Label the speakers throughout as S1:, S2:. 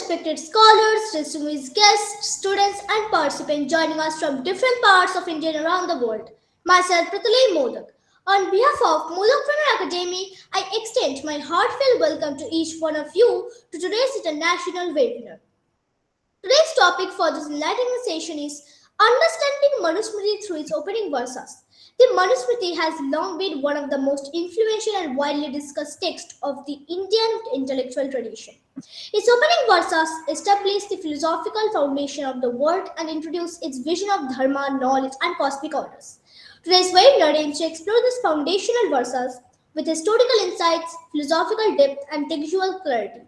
S1: respected scholars, distinguished guests, students, and participants joining us from different parts of India and around the world. Myself, Pritili Modak. On behalf of Modak Academy, I extend my heartfelt welcome to each one of you to today's international webinar. Today's topic for this enlightening session is Understanding Manusmriti through its opening verses. The Manusmriti has long been one of the most influential and widely discussed texts of the Indian intellectual tradition. Its opening verses establish the philosophical foundation of the world and introduce its vision of dharma, knowledge, and cosmic orders. Today's webinar aims to explore these foundational verses with historical insights, philosophical depth, and textual clarity.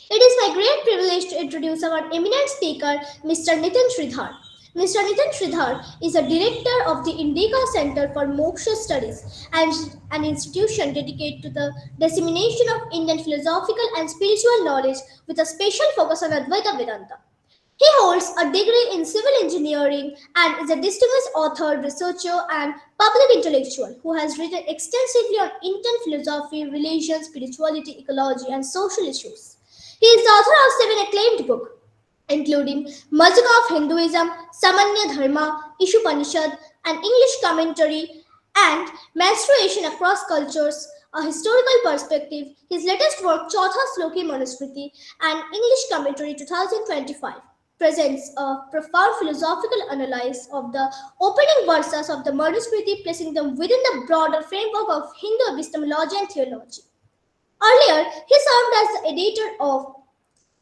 S1: It is my great privilege to introduce our eminent speaker, Mr. Nithin Sridhar. Mr. Nithin Sridhar is a director of the INDICA Center for Moksha Studies and an institution dedicated to the dissemination of Indian philosophical and spiritual knowledge with a special focus on Advaita Vedanta. He holds a degree in civil engineering and is a distinguished author, researcher, and public intellectual who has written extensively on Indian philosophy, religion, spirituality, ecology, and social issues. He is the author of 7 acclaimed books, including Majga of Hinduism, Samanya Dharma, Ishupanishad, an English commentary, and Menstruation Across Cultures, a historical perspective. His latest work, Chautha Sloki Manusmriti, an English commentary 2025, presents a profound philosophical analysis of the opening verses of the Manusmriti, placing them within the broader framework of Hindu epistemology and theology. Earlier, he served as the editor of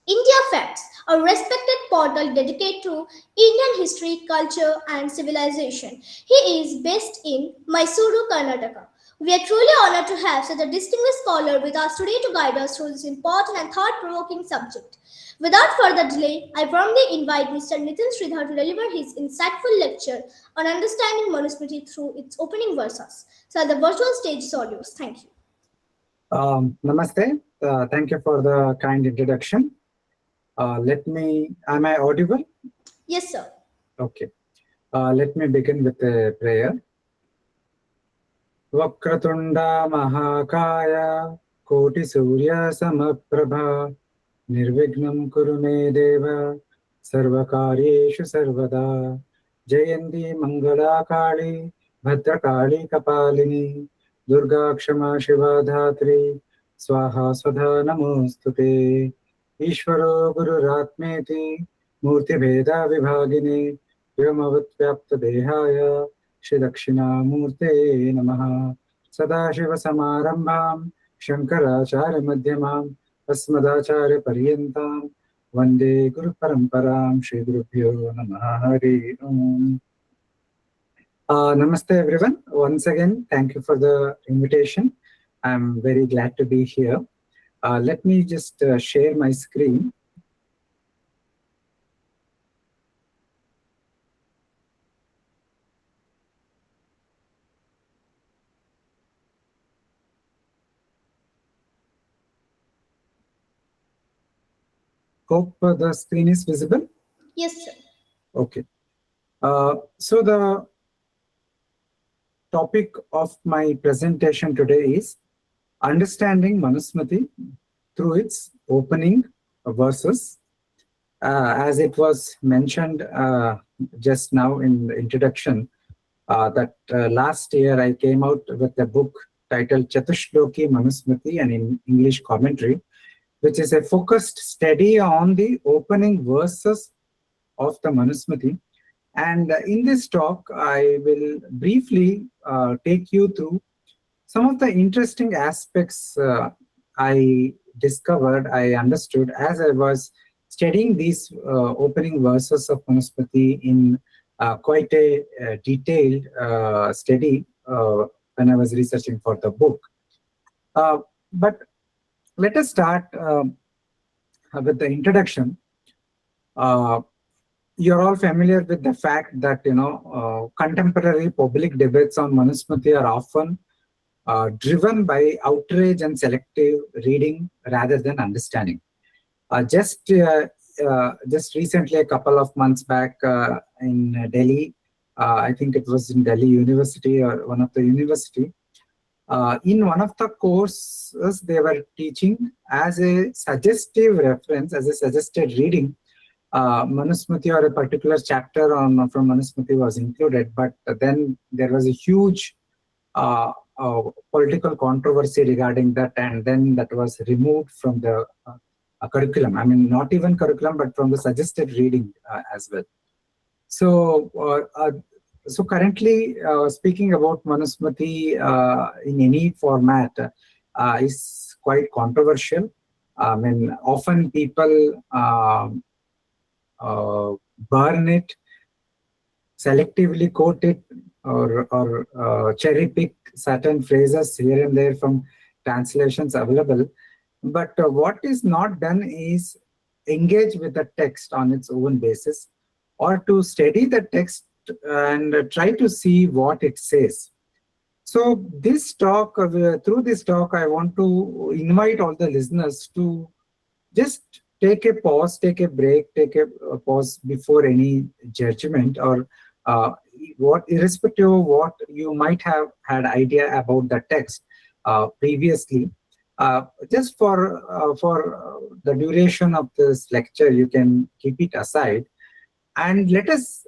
S1: IndiaFacts, a respected portal dedicated to Indian history, culture, and civilization. He is based in Mysuru, Karnataka. We are truly honored to have such a distinguished scholar with us today to guide us through this important and thought-provoking subject. Without further delay, I warmly invite Mr. Nithin Sridhar to deliver his insightful lecture on understanding Manusmriti through its opening verses. So the virtual stage is all yours. Thank you.
S2: Namaste. Thank you for the kind introduction. Am I audible?
S1: Yes, sir.
S2: Okay. Let me begin with a prayer. Vakratunda Mahakaya Koti Surya Samaprabha Nirvignam Kurume Deva Sarvakaryeshu Sarvada Jayanti Mangala Kali Bhadrakali Kapalini Durga Kshama Shiva Dhatri Swaha Swadha Namostute Ishvaro Guru Ratmeti Murti Veda Vibhagini Vyamavat Vyapta Dehaya Shri Dakshina Murte Namaha Sadashiva Samarambham Shankaracharya Madhyamam Asmadacharya Paryantam Vande Guru Paramparam Shri Gurubhyo Namaha Hari Om. Namaste everyone. Once again, thank you for the invitation. I'm very glad to be here. Let me just share my screen. Hope the screen is visible.
S1: Yes, sir.
S2: Okay. So the topic of my presentation today is Understanding Manusmriti through its opening verses. As it was mentioned just now in the introduction, that last year I came out with a book titled Chatushloki Manusmriti, an English commentary, which is a focused study on the opening verses of the Manusmriti. And in this talk, I will briefly take you through some of the interesting aspects I discovered, I understood as I was studying these opening verses of Manusmriti in quite a detailed study when I was researching for the book. But let us start with the introduction. You're all familiar with the fact that contemporary public debates on Manusmriti are often driven by outrage and selective reading rather than understanding. Just recently, a couple of months back in Delhi, I think it was in Delhi University or one of the university, In one of the courses, they were teaching as a suggestive reference, as a suggested reading. Manusmriti or a particular chapter from Manusmriti was included, but then there was a huge political controversy regarding that, and then that was removed from the curriculum. I mean, not even curriculum, but from the suggested reading as well. So currently, speaking about Manusmriti in any format is quite controversial. I mean, often people burn it, selectively quote it, or cherry pick certain phrases here and there from translations available. But what is not done is engage with the text on its own basis, or to study the text and try to see what it says. So this talk, through this talk, I want to invite all the listeners to just take a pause, take a break, take a pause before any judgment, or irrespective of what you might have had idea about the text previously. Just for the duration of this lecture, you can keep it aside. And let us,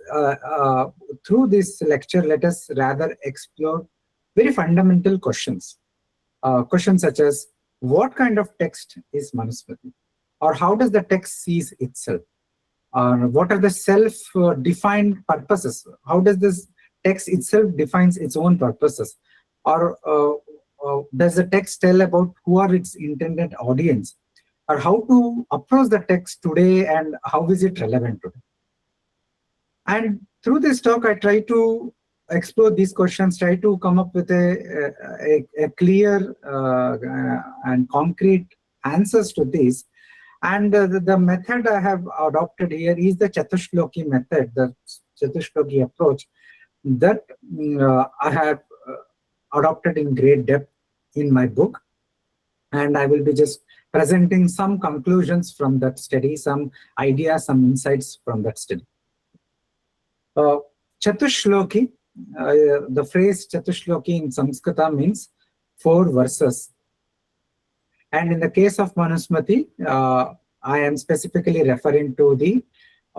S2: through this lecture, let us rather explore very fundamental questions. Questions such as, what kind of text is Manusmriti? Or how does the text sees itself? What are the self-defined purposes? How does this text itself defines its own purposes? Or does the text tell about who are its intended audience? Or how to approach the text today, and how is it relevant today? And through this talk, I try to explore these questions, try to come up with a clear and concrete answers to these. And the method I have adopted here is the Chatushloki method, the Chatushloki approach that I have adopted in great depth in my book. And I will be just presenting some conclusions from that study, some ideas, some insights from that study. Chatushloki, the phrase Chatushloki in Sanskrita means 4 verses. And in the case of Manusmriti, I am specifically referring to the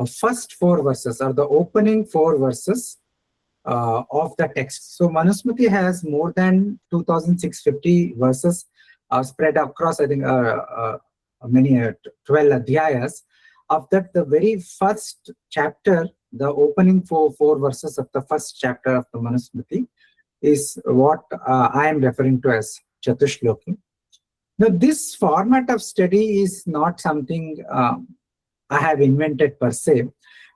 S2: first 4 verses, or the opening 4 verses of the text. So Manusmriti has more than 2,650 verses spread across, I think, many 12 adhyayas. Of that, the very first chapter, the opening 4 verses of the first chapter of the Manusmriti, is what I am referring to as Chatushloki. Now, this format of study is not something I have invented per se,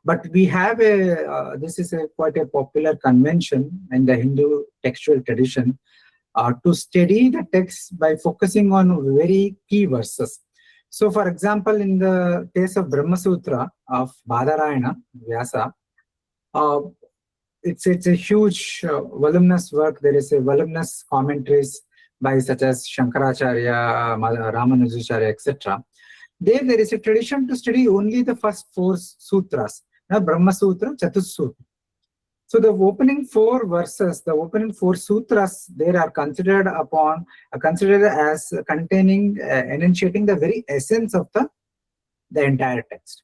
S2: but we have this is quite a popular convention in the Hindu textual tradition to study the text by focusing on very key verses. So, for example, in the case of Brahma Sutra of Badarayana, Vyasa, it's a huge voluminous work. There is a voluminous commentaries by such as Shankaracharya, Ramanujacharya, etc. There is a tradition to study only the first 4 sutras. Now, Brahma Sutra, Chatussutra. So the opening 4 verses, the opening 4 sutras, there are considered as containing, enunciating the very essence of the entire text.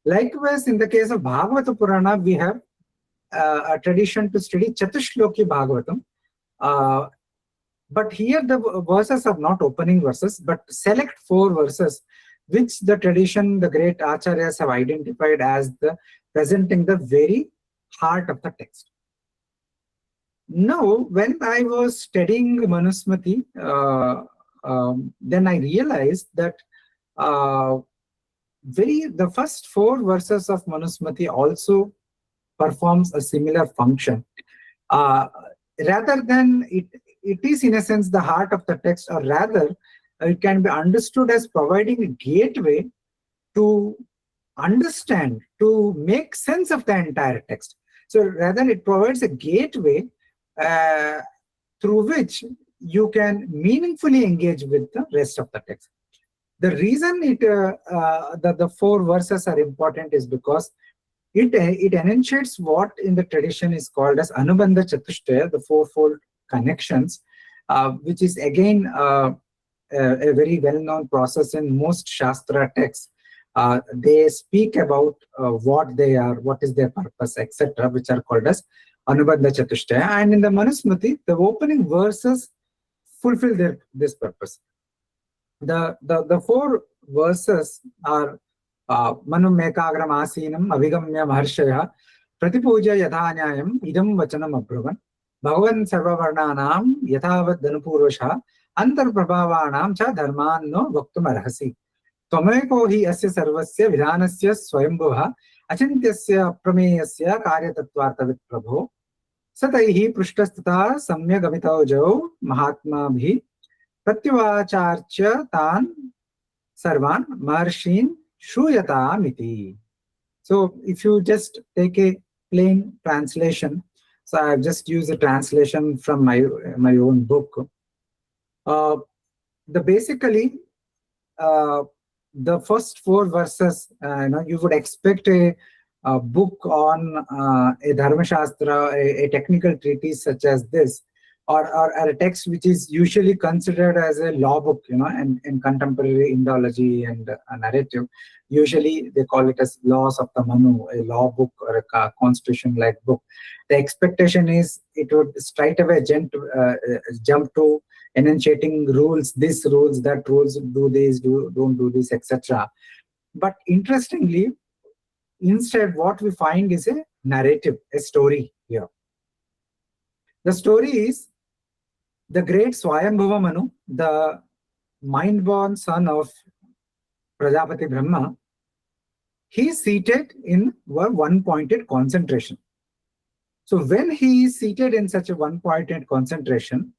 S2: Likewise, in the case of Bhagavata Purana, we have a tradition to study Chatushloki Bhagavatam. But here the verses are not opening verses, but select 4 verses, which the tradition, the great acharyas have identified as presenting the very heart of the text. Now, when I was studying Manusmriti, then I realized that the first 4 verses of Manusmriti also performs a similar function. Rather than it is in a sense the heart of the text, or rather it can be understood as providing a gateway to understand, to make sense of the entire text. So rather it provides a gateway through which you can meaningfully engage with the rest of the text. The reason the 4 verses are important is because it enunciates what in the tradition is called as Anubandha Chatushtaya, the 4-fold connections, which is again a very well-known process in most Shastra texts. They speak about what they are, what is their purpose, etc., which are called as Anubandha Chatushtaya. And in the Manusmriti, the opening verses fulfill this purpose. The four verses are Manum Mekagram Asinam Avigamya Maharshaya Pratipuja Yadhanyayam Idam Vachanam Abruvan Bhagavan Sarvavarnanam Yathavat Danupurvasha Antar Prabhavanam Cha Dharmanno Vaktum Arhasi Tvameko hi asya sarvasya vidhanasya swayambhuva achintyasya aprameyasya karyatattvartavit prabho sataihi prushtasthata samyagamitaujau mahatmabhi pratyavacharcha tan sarvan maharshin shruyatamiti. So if you just take a plain translation, so I've just used a translation from my own book. Basically, the first four verses, you would expect a book on a Dharma Shastra, a technical treatise such as this, or a text which is usually considered as a law book, and in contemporary Indology and a narrative. Usually they call it as Laws of the Manu, a law book or a constitution-like book. The expectation is it would straight away jump to enunciating rules, this rules, that rules, do this, don't do this, etc. But interestingly, instead what we find is a narrative, a story here. The story is the great Swayambhuva Manu, the mind-born son of Prajapati Brahma. He is seated in one-pointed concentration. So when he is seated in such a one-pointed concentration,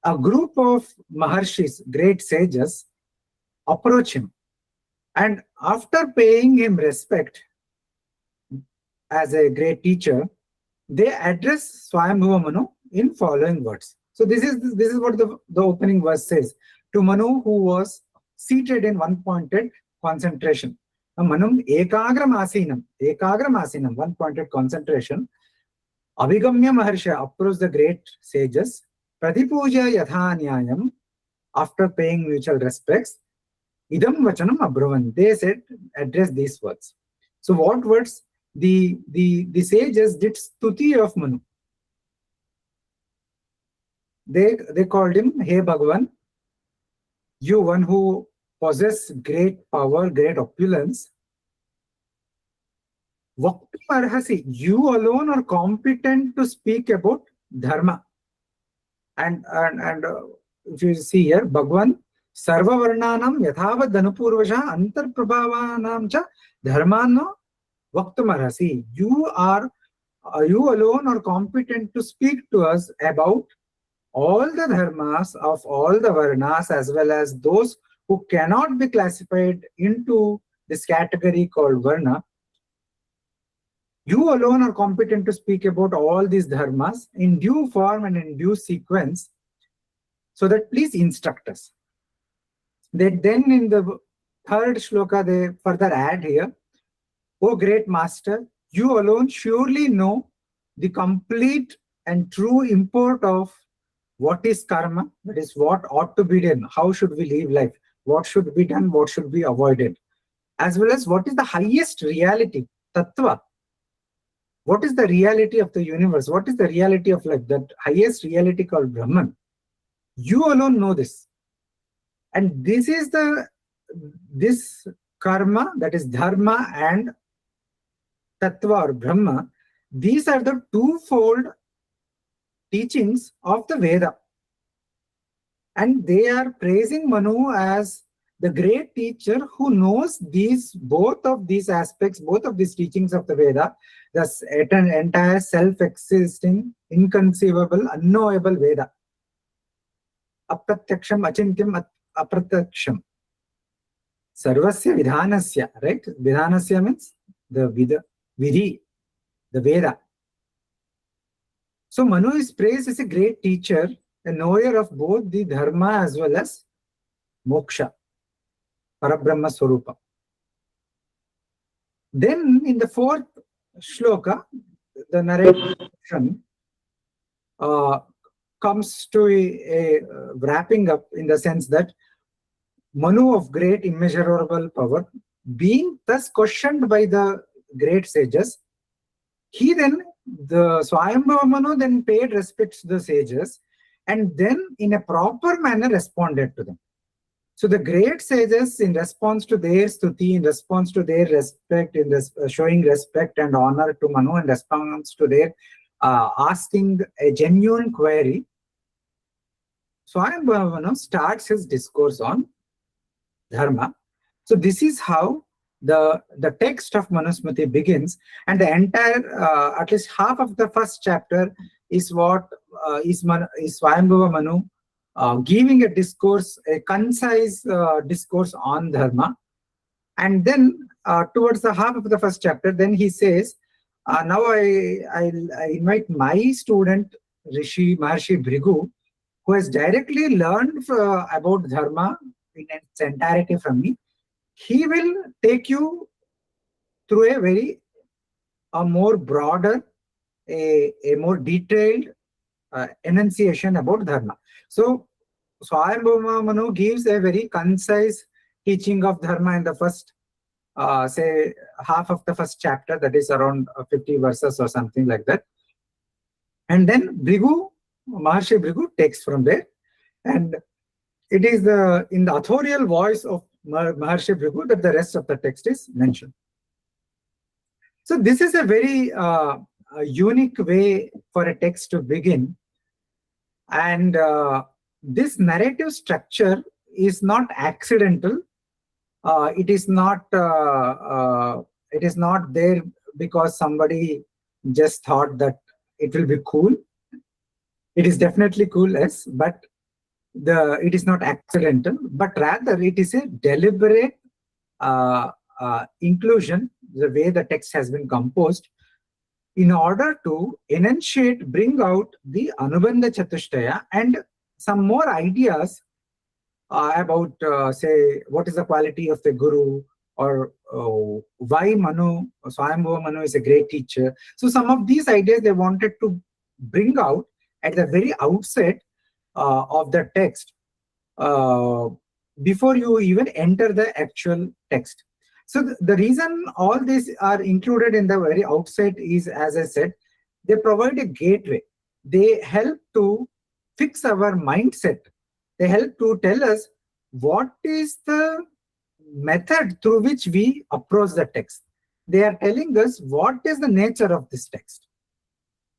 S2: a group of Maharshis, great sages, approach him. And after paying him respect as a great teacher, they address Swayambhuva Manu in following words. So this is what the opening verse says. To Manu, who was seated in one-pointed concentration. Manum ekagram asinam, one-pointed concentration. Avigamya Maharsha approached the great sages. Pratipuja Yathanyayam, after paying mutual respects. Idam Vachanam Abruvan, they said, address these words. So what words? The sages did stuti of Manu. They called him, Hey Bhagavan, you one who possess great power, great opulence. Vaktum Arhasi, you alone are competent to speak about Dharma. And if you see here, Bhagavan, Sarva Varnanam Yathava Danupurvasha Antar Prabhavanam Cha Dharmano Vaktum Arhasi. You alone are competent to speak to us about all the dharmas of all the varnas, as well as those who cannot be classified into this category called varna. You alone are competent to speak about all these dharmas in due form and in due sequence, so that please instruct us. Then in the third shloka, they further add here, O great master, you alone surely know the complete and true import of what is karma, that is what ought to be done, how should we live life, what should be done, what should be avoided, as well as what is the highest reality, tattva. What is the reality of the universe? What is the reality of life? That highest reality called Brahman. You alone know this. And this karma, that is dharma and tattva or Brahma, these are the twofold teachings of the Veda. And they are praising Manu as the great teacher who knows both of these aspects, both of these teachings of the Veda, the entire self-existing, inconceivable, unknowable Veda. Apratyaksham, achintyam, apratyaksham. Sarvasya vidhanasya, right? Vidhanasya means the vidhi, the Veda. So Manu is praised as a great teacher, a knower of both the dharma as well as moksha, Parabrahma Swarupa. Then in the fourth shloka, the narration, comes to a wrapping up in the sense that Manu of great immeasurable power, being thus questioned by the great sages, he then, the Swayambhava Manu then paid respect to the sages and then in a proper manner responded to them. So the great sages, in response to their stuti, in response to their respect, in this, showing respect and honor to Manu, in response to their asking a genuine query, Swayambhava Manu starts his discourse on dharma. So this is how the text of Manusmriti begins, and the entire, at least half of the first chapter is what is Swayambhava Manu giving a discourse, a concise discourse on dharma. And then towards the half of the first chapter, then he says, now I invite my student, Rishi Maharshi Bhrigu, who has directly learned about dharma in its entirety from me. He will take you through a more broader, a more detailed enunciation about dharma. So Swayambhava Manu gives a very concise teaching of dharma in the first, say, half of the first chapter, that is around 50 verses or something like that. And then Maharshi Bhrigu takes from there, and it is in the authorial voice of Maharshi Bhrigu that the rest of the text is mentioned. So this is a very unique way for a text to begin, and this narrative structure is not accidental. It is not there because somebody just thought that it will be cool. It is definitely cool, yes, but it is not accidental, but rather it is a deliberate inclusion, the way the text has been composed, in order to enunciate, bring out the Anubandha Chatushtaya and some more ideas about, say, what is the quality of the Guru, or why Swayambhava Manu is a great teacher. So some of these ideas they wanted to bring out at the very outset of the text, before you even enter the actual text. So the reason all these are included in the very outset is, as I said, they provide a gateway. They help to fix our mindset. They help to tell us what is the method through which we approach the text. They are telling us what is the nature of this text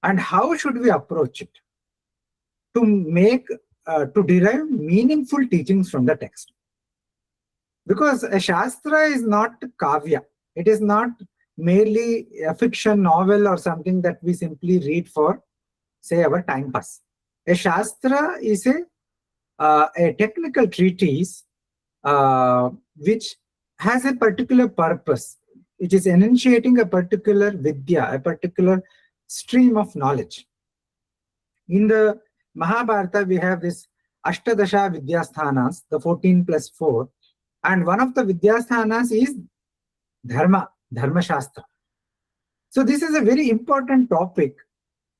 S2: and how should we approach it to derive meaningful teachings from the text. Because a Shastra is not Kavya. It is not merely a fiction novel or something that we simply read for, say, our time pass. A Shastra is a technical treatise which has a particular purpose. It is enunciating a particular vidya, a particular stream of knowledge. In the Mahabharata, we have this Ashtadasha Vidyasthanas, the 14 plus 4. And one of the Vidyasthanas is Dharma Shastra. So this is a very important topic.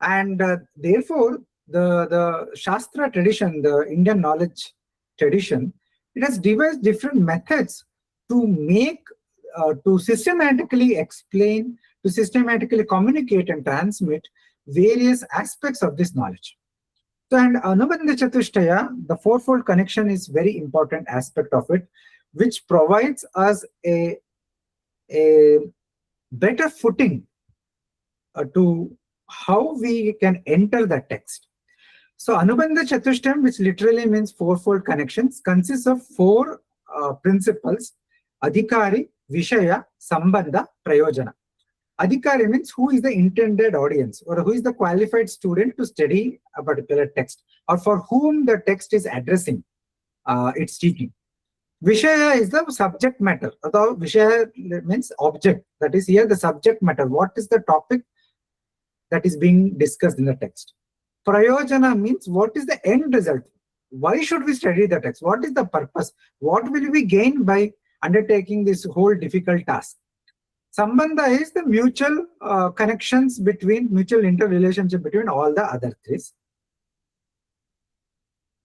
S2: And therefore, the Shastra tradition, the Indian knowledge tradition, it has devised different methods to systematically explain, to systematically communicate and transmit various aspects of this knowledge. So, and Anubandha Chatushtaya, the fourfold connection is very important aspect of it, which provides us a better footing to how we can enter the text. So Anubandha Chatushtayam, which literally means fourfold connections, consists of four principles: Adhikari, Vishaya, Sambandha, Prayojana. Adhikari means who is the intended audience, or who is the qualified student to study a particular text, or for whom the text is addressing its teaching. Vishaya is the subject matter, although Vishaya means object. That is here the subject matter. What is the topic that is being discussed in the text? Prayojana means what is the end result? Why should we study the text? What is the purpose? What will we gain by undertaking this whole difficult task? Sambandha is the mutual connections between, mutual interrelationship between all the other three.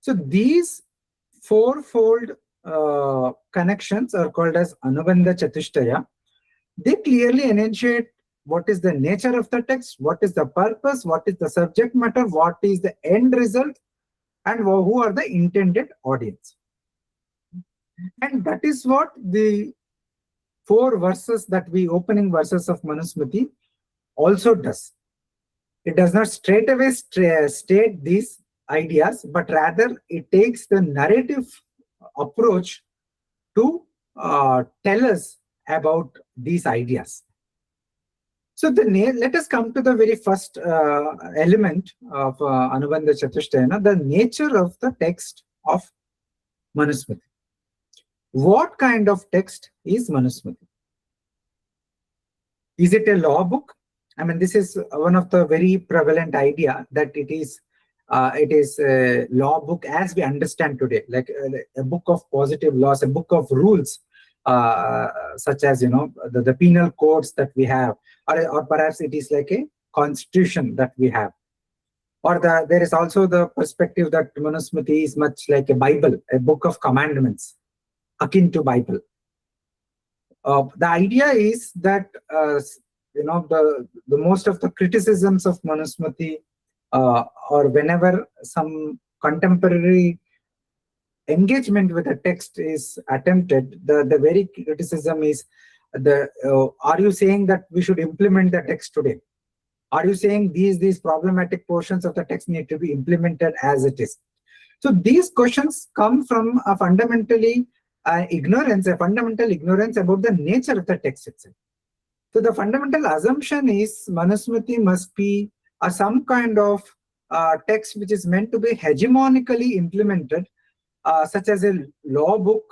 S2: So these fourfold connections are called as Anubandha Chatushtaya. They clearly enunciate what is the nature of the text, what is the purpose, what is the subject matter, what is the end result, and who are the intended audience. And that is what the four verses that we opening verses of Manusmriti also does. It does not straight away state these ideas, but rather it takes the narrative approach to tell us about these ideas. So let us come to the very first element of Anubandha Chatushtayana, the nature of the text of Manusmriti. What kind of text is Manusmriti? Is it a law book? I mean, this is one of the very prevalent idea that it is a law book as we understand today, like a book of positive laws, a book of rules, such as the penal codes that we have, or perhaps it is like a constitution that we have. Or there is also the perspective that Manusmriti is much like a Bible, a book of commandments, akin to Bible. The idea is that the most of the criticisms of Manusmriti, or whenever some contemporary engagement with a text is attempted, the very criticism is are you saying that we should implement the text today? Are you saying these problematic portions of the text need to be implemented as it is? So these questions come from a fundamental ignorance about the nature of the text itself. So the fundamental assumption is Manusmriti must be some kind of text which is meant to be hegemonically implemented, such as a law book,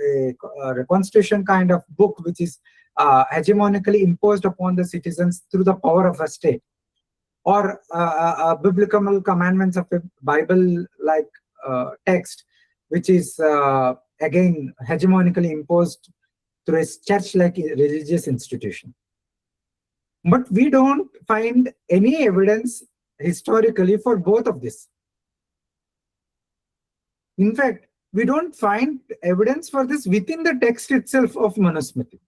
S2: a constitution kind of book, which is hegemonically imposed upon the citizens through the power of a state, or biblical commandments of a Bible-like text, which is again hegemonically imposed through a church-like religious institution. But we don't find any evidence historically for both of this. In fact, we don't find evidence for this within the text itself of Manusmriti.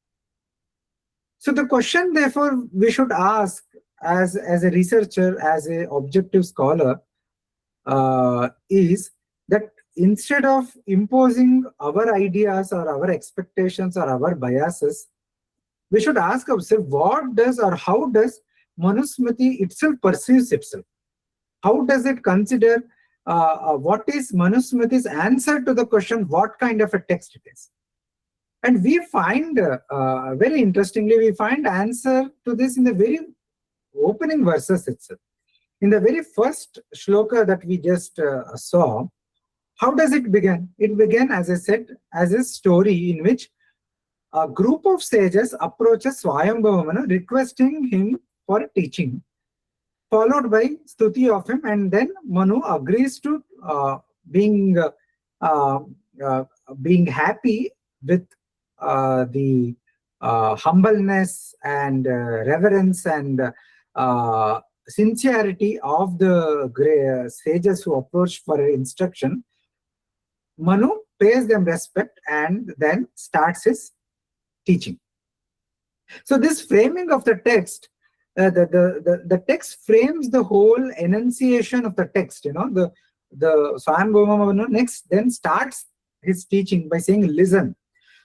S2: So the question, therefore, we should ask as a researcher, as an objective scholar, is that instead of imposing our ideas or our expectations or our biases, we should ask ourselves, what does or how does Manusmriti itself perceives itself? How does it consider, what is Manusmriti's answer to the question, what kind of a text it is? And we find, very interestingly, we find answer to this in the very opening verses itself. In the very first shloka that we just saw, how does it begin? It began, as I said, as a story in which a group of sages approaches Swayambhava Manu requesting him for teaching, followed by stuti of him, and then Manu agrees to being happy with the humbleness and reverence and sincerity of the sages who approach for instruction. Manu pays them respect and then starts his teaching. So this framing of the text, the text frames the whole enunciation of the text. The Swayambhava Manu next then starts his teaching by saying, listen.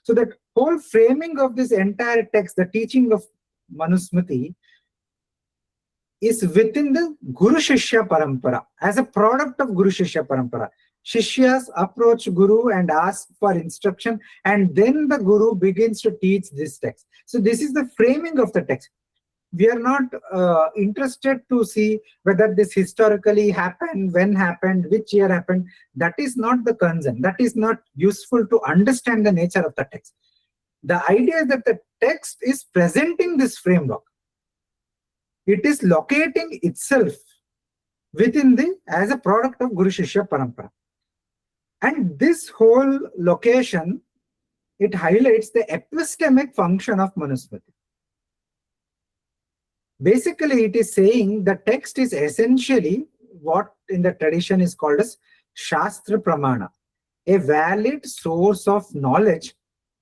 S2: So that whole framing of this entire text, the teaching of Manusmriti, is within the Guru Shishya Parampara, as a product of Guru Shishya Parampara. Shishyas approach Guru and ask for instruction, and then the Guru begins to teach this text. So this is the framing of the text. We are not interested to see whether this historically happened, when happened, which year happened. That is not the concern. That is not useful to understand the nature of the text. The idea is that the text is presenting this framework. It is locating itself within as a product of Guru Shishya Parampara. And this whole location, it highlights the epistemic function of Manusmriti. Basically, it is saying the text is essentially what in the tradition is called as Shastra Pramana, a valid source of knowledge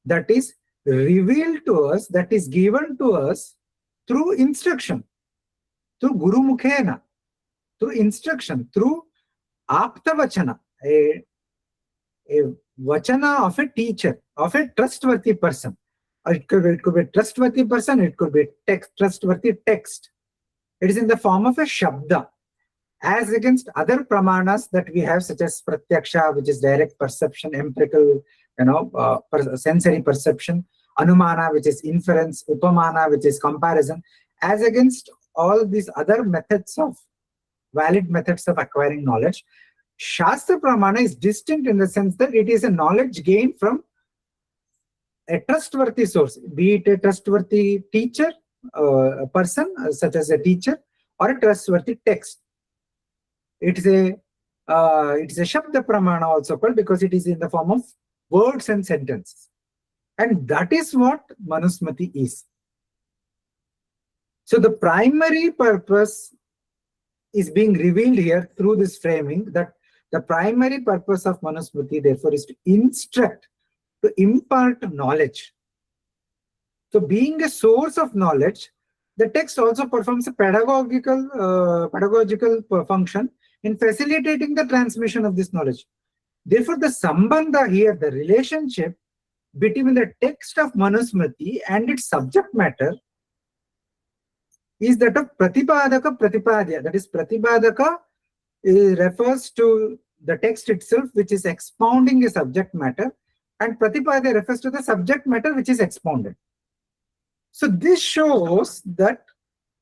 S2: that is revealed to us, that is given to us through instruction, through Guru Mukhena, through instruction, through Apta Vachana, a vachana of a teacher, of a trustworthy person. Or it could be a trustworthy person, it could be a trustworthy text. It is in the form of a shabda, as against other pramanas that we have, such as pratyaksha, which is direct perception, empirical, sensory perception, anumana, which is inference, upamana, which is comparison, as against all these other methods of valid methods of acquiring knowledge. Shastra Pramana is distinct in the sense that it is a knowledge gained from a trustworthy source, be it a trustworthy teacher, a person such as a teacher, or a trustworthy text. It is a Shabda Pramana also called, because it is in the form of words and sentences. And that is what Manusmriti is. So the primary purpose is being revealed here through this framing, that the primary purpose of Manusmriti, therefore, is to instruct, to impart knowledge. So being a source of knowledge, the text also performs a pedagogical function in facilitating the transmission of this knowledge. Therefore, the sambandha here, the relationship between the text of Manusmriti and its subject matter, is that of Pratipadaka Pratipadya. That is, Pratipadaka refers to the text itself, which is expounding a subject matter, and Pratipadya refers to the subject matter which is expounded. So this shows that,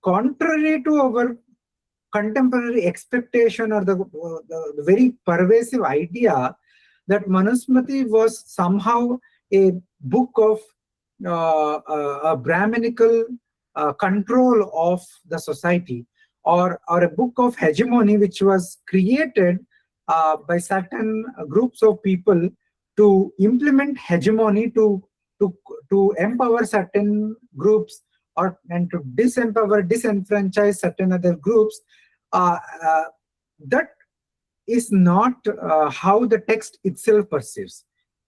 S2: contrary to our contemporary expectation, or the very pervasive idea that Manusmriti was somehow a book of a Brahminical control of the society, or a book of hegemony which was created by certain groups of people to implement hegemony, to empower certain groups, and to disenfranchise certain other groups, that is not how the text itself perceives.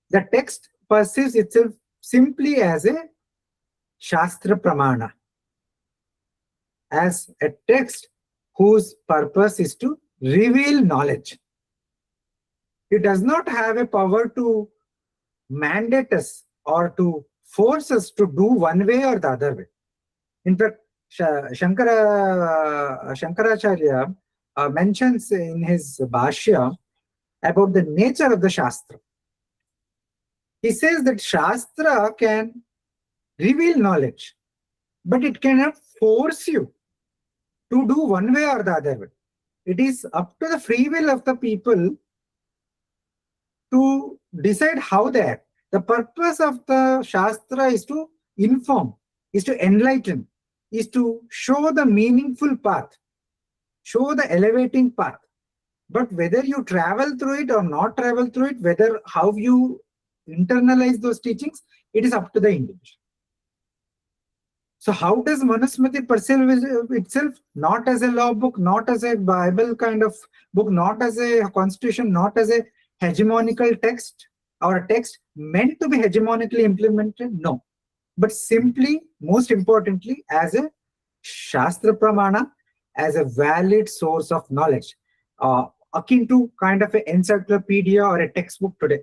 S2: The text perceives itself simply as a Shastra Pramana, as a text whose purpose is to reveal knowledge. It does not have a power to mandate us or to force us to do one way or the other way. In fact, Shankaracharya mentions in his Bhashya about the nature of the Shastra. He says that Shastra can reveal knowledge, but it cannot force you to do one way or the other way. It is up to the free will of the people to decide how they act. The purpose of the Shastra is to inform, is to enlighten, is to show the meaningful path, show the elevating path. But whether you travel through it or not travel through it, how you internalize those teachings, it is up to the individual. So how does Manusmriti perceive itself? Not as a law book, not as a Bible kind of book, not as a constitution, not as a hegemonical text, or a text meant to be hegemonically implemented, no. But simply, most importantly, as a Shastra Pramana, as a valid source of knowledge, akin to kind of an encyclopedia or a textbook today.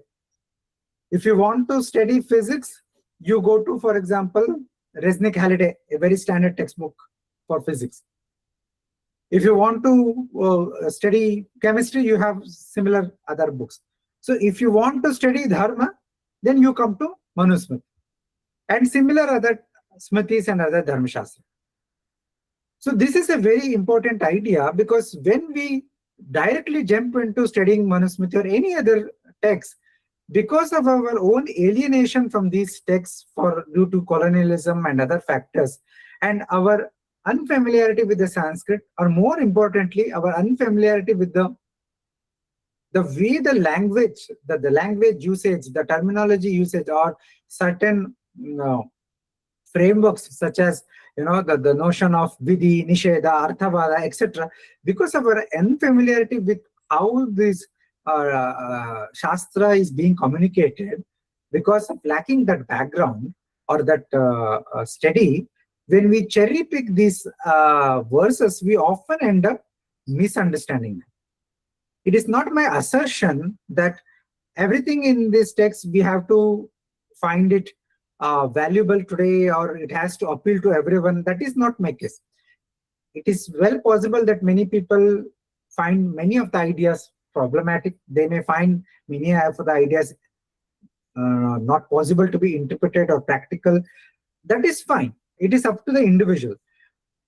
S2: If you want to study physics, you go to, for example, Resnick Halliday, a very standard textbook for physics. If you want to study chemistry, you have similar other books. So if you want to study Dharma, then you come to Manusmriti and similar other Smritis and other Dharma Shastra. So this is a very important idea, because when we directly jump into studying Manusmriti or any other text, because of our own alienation from these texts due to colonialism and other factors, and our unfamiliarity with the Sanskrit, or more importantly, our unfamiliarity with the way the language usage, the terminology usage, or certain frameworks such as the notion of vidhi, nisheda, arthavada, etc. Because of our unfamiliarity with how these Shastra is being communicated, because of lacking that background or that study, when we cherry pick these verses, we often end up misunderstanding them. It is not my assertion that everything in this text we have to find it valuable today, or it has to appeal to everyone. That is not my case. It is well possible that many people find many of the ideas problematic. They may find many of the ideas not possible to be interpreted or practical. That is fine. It is up to the individual.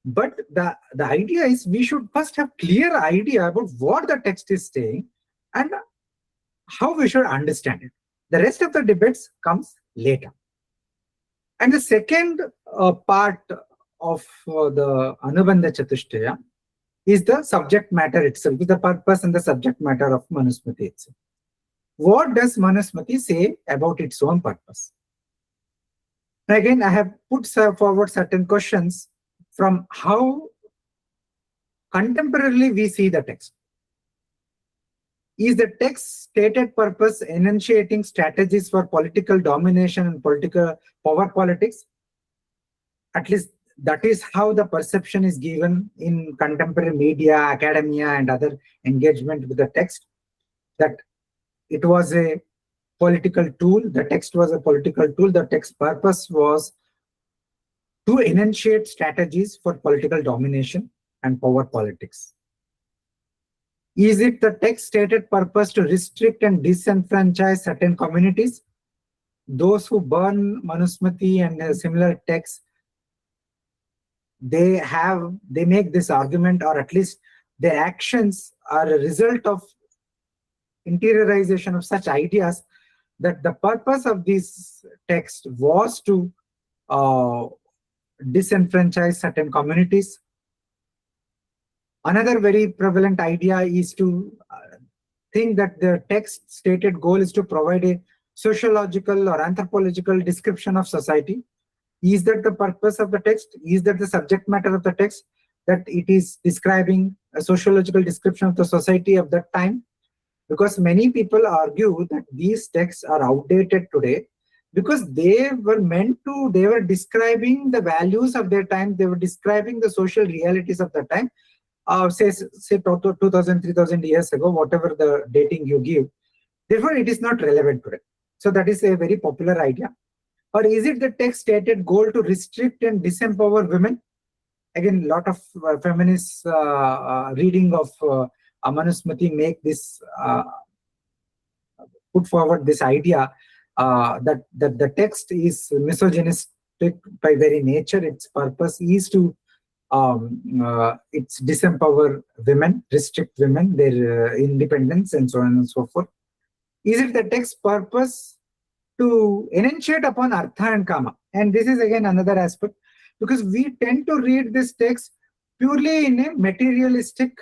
S2: But the idea is we should first have clear idea about what the text is saying and how we should understand it. The rest of the debates comes later. And the second part of the Anubandha Chatushtaya is the subject matter itself, the purpose and the subject matter of Manusmriti itself. What does Manusmriti say about its own purpose? Again, I have put forward certain questions from how contemporarily we see the text. Is the text stated purpose enunciating strategies for political domination and political power politics? At least that is how the perception is given in contemporary media, academia, and other engagement with the text, that it was a political tool. The text was a political tool. The text purpose was to enunciate strategies for political domination and power politics. Is it the text stated purpose to restrict and disenfranchise certain communities? Those who burn Manusmriti and similar texts, they make this argument, or at least their actions are a result of interiorization of such ideas, that the purpose of this text was to disenfranchise certain communities. Another very prevalent idea is to think that the text stated goal is to provide a sociological or anthropological description of society. Is that the purpose of the text? Is that the subject matter of the text, that it is describing a sociological description of the society of that time? Because many people argue that these texts are outdated today, because they were describing the values of their time, they were describing the social realities of the time, say 2000, 3000 years ago, whatever the dating you give. Therefore, it is not relevant today. So that is a very popular idea. Or is it the text stated goal to restrict and disempower women? Again, a lot of feminist reading of Manusmriti make this put forward this idea that the text is misogynistic by very nature. Its purpose is to it's disempower women, restrict women, their independence, and so on and so forth. Is it the text purpose to enunciate upon artha and kama? And this is again another aspect, because we tend to read this text purely in a materialistic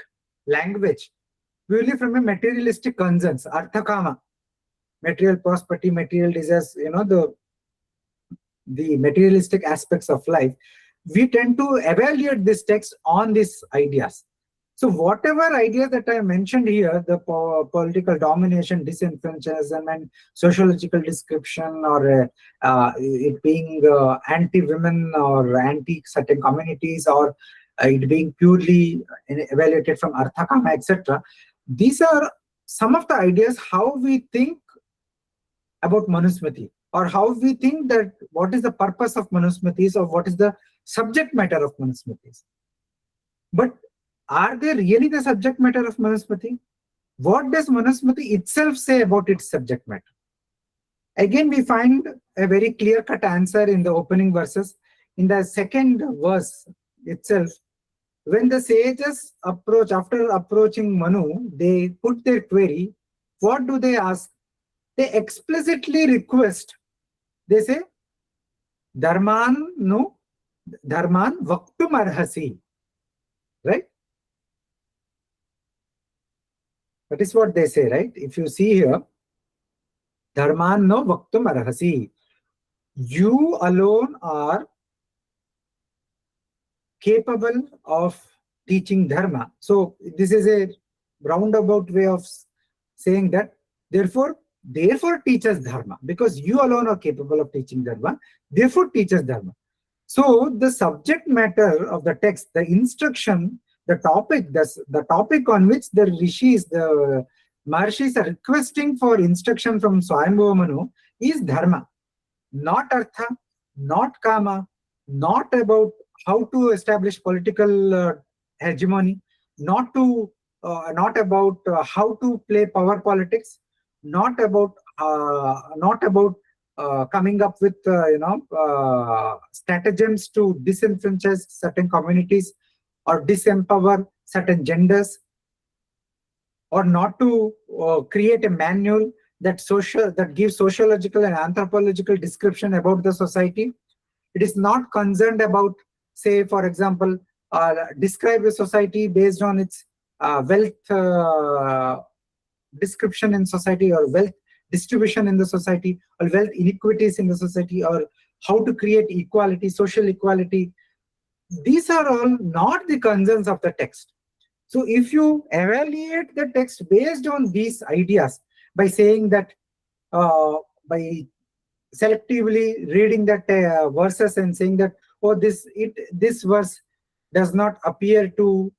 S2: language, purely from a materialistic concerns, artha kama, material prosperity, material desires, the materialistic aspects of life. We tend to evaluate this text on these ideas. So whatever ideas that I mentioned here, the political domination, disenfranchisement, and sociological description, or it being anti-women or anti-certain communities, or it being purely evaluated from artha kama, etc. These are some of the ideas how we think about Manusmriti, or how we think that what is the purpose of Manusmritis, or what is the subject matter of Manusmritis. But are they really the subject matter of Manusmriti? What does Manusmriti itself say about its subject matter? Again, we find a very clear-cut answer in the opening verses. In the second verse itself, when the sages approach, after approaching Manu, they put their query. What do they ask? They explicitly request. They say, Dharman vaktum arhasi. Right? That is what they say, right? If you see here, Dharman no vaktum arhasi. You alone are capable of teaching dharma. So this is a roundabout way of saying that therefore teach us dharma, because you alone are capable of teaching dharma, therefore teach us dharma. So the subject matter of the text, the instruction, the topic on which the rishis, the Maharshis are requesting for instruction from Swayambhuva Manu is dharma, not artha, not kama, not about how to establish political hegemony, not about how to play power politics, not about coming up with stratagems to disenfranchise certain communities or disempower certain genders, or not to create a manual that gives sociological and anthropological description about the society. It is not concerned about, say, for example, describe a society based on its wealth description in society, or wealth distribution in the society, or wealth inequities in the society, or how to create equality, social equality. These are all not the concerns of the text. So if you evaluate the text based on these ideas, by saying that, by selectively reading that verses and saying that, oh, this verse does not appear to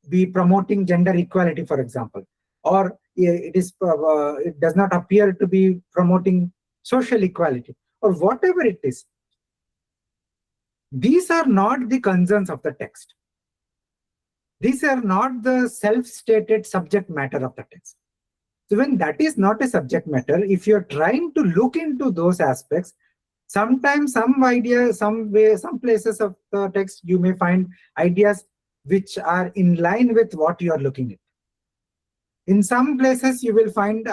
S2: be promoting gender equality, for example, or it does not appear to be promoting social equality, or whatever it is. These are not the concerns of the text. These are not the self-stated subject matter of the text. So when that is not a subject matter, if you're trying to look into those aspects, sometimes some ideas, some places of the text, you may find ideas which are in line with what you are looking at. In some places, you may find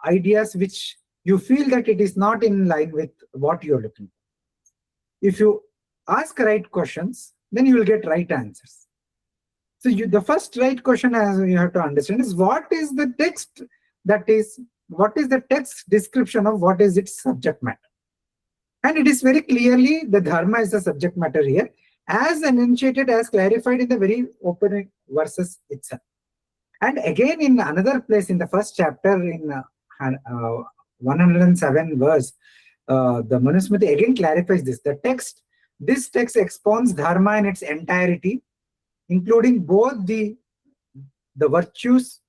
S2: ideas which you feel that it is not in line with what you are looking at. If you ask right questions, then you will get right answers. So the first right question as you have to understand is, what is the text description of what is its subject matter? And it is very clearly the dharma is the subject matter here, as enunciated, as clarified in the very opening verses itself. And again, in another place in the first chapter, in 107 verse, the Manusmriti again clarifies this. This text expounds dharma in its entirety, including both the virtues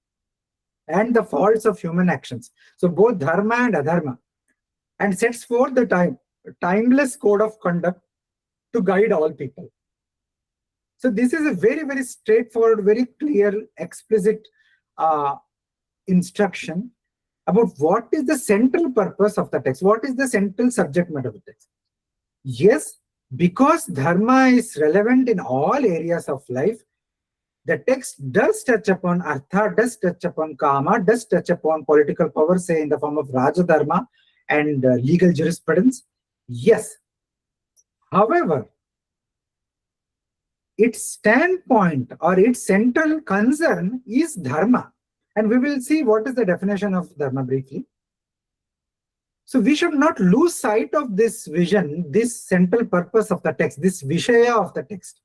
S2: and the faults of human actions. So both dharma and adharma, and sets forth the timeless code of conduct to guide all people. So this is a very, very straightforward, very clear, explicit instruction about what is the central purpose of the text, what is the central subject matter of the text. Yes, because dharma is relevant in all areas of life, the text does touch upon artha, does touch upon kama, does touch upon political power, say in the form of raja dharma and legal jurisprudence. Yes. However, its standpoint or its central concern is dharma. And we will see what is the definition of dharma briefly. So we should not lose sight of this vision, this central purpose of the text, this vishaya of the text.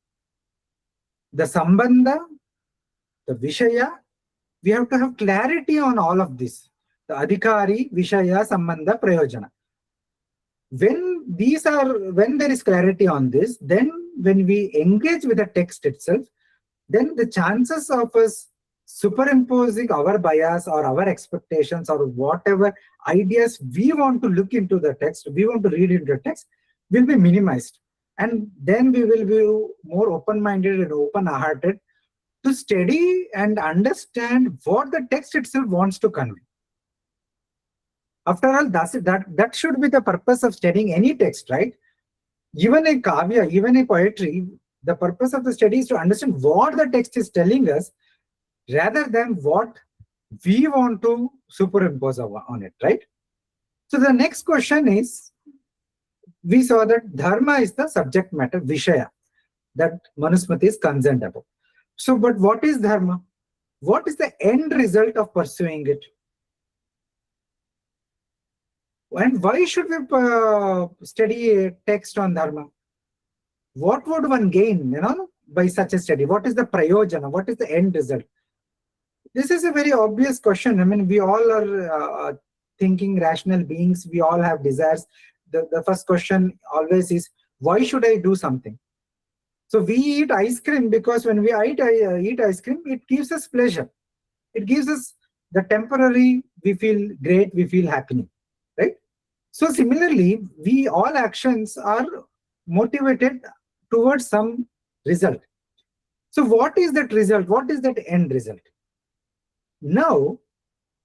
S2: The sambandha, the vishaya, we have to have clarity on all of this. The adhikari, vishaya, sambandha, prayojana. When there is clarity on this, then when we engage with the text itself, then the chances of us superimposing our bias or our expectations or whatever ideas we want to look into the text, we want to read into the text, will be minimized. And then we will be more open-minded and open-hearted to study and understand what the text itself wants to convey. After all, that should be the purpose of studying any text, right? Even a kavya, even a poetry, the purpose of the study is to understand what the text is telling us, rather than what we want to superimpose on it, right? So the next question is, we saw that dharma is the subject matter, vishaya, that Manusmriti is concerned about. So, but what is dharma? What is the end result of pursuing it? And why should we study a text on dharma? What would one gain, by such a study? What is the prayojana? What is the end result? This is a very obvious question. I mean, we all are thinking rational beings. We all have desires. The first question always is, why should I do something? So we eat ice cream because when we eat ice cream, it gives us pleasure. It gives us the temporary, we feel great, we feel happy, right? So similarly, we all actions are motivated towards some result. So what is that result? What is that end result? Now,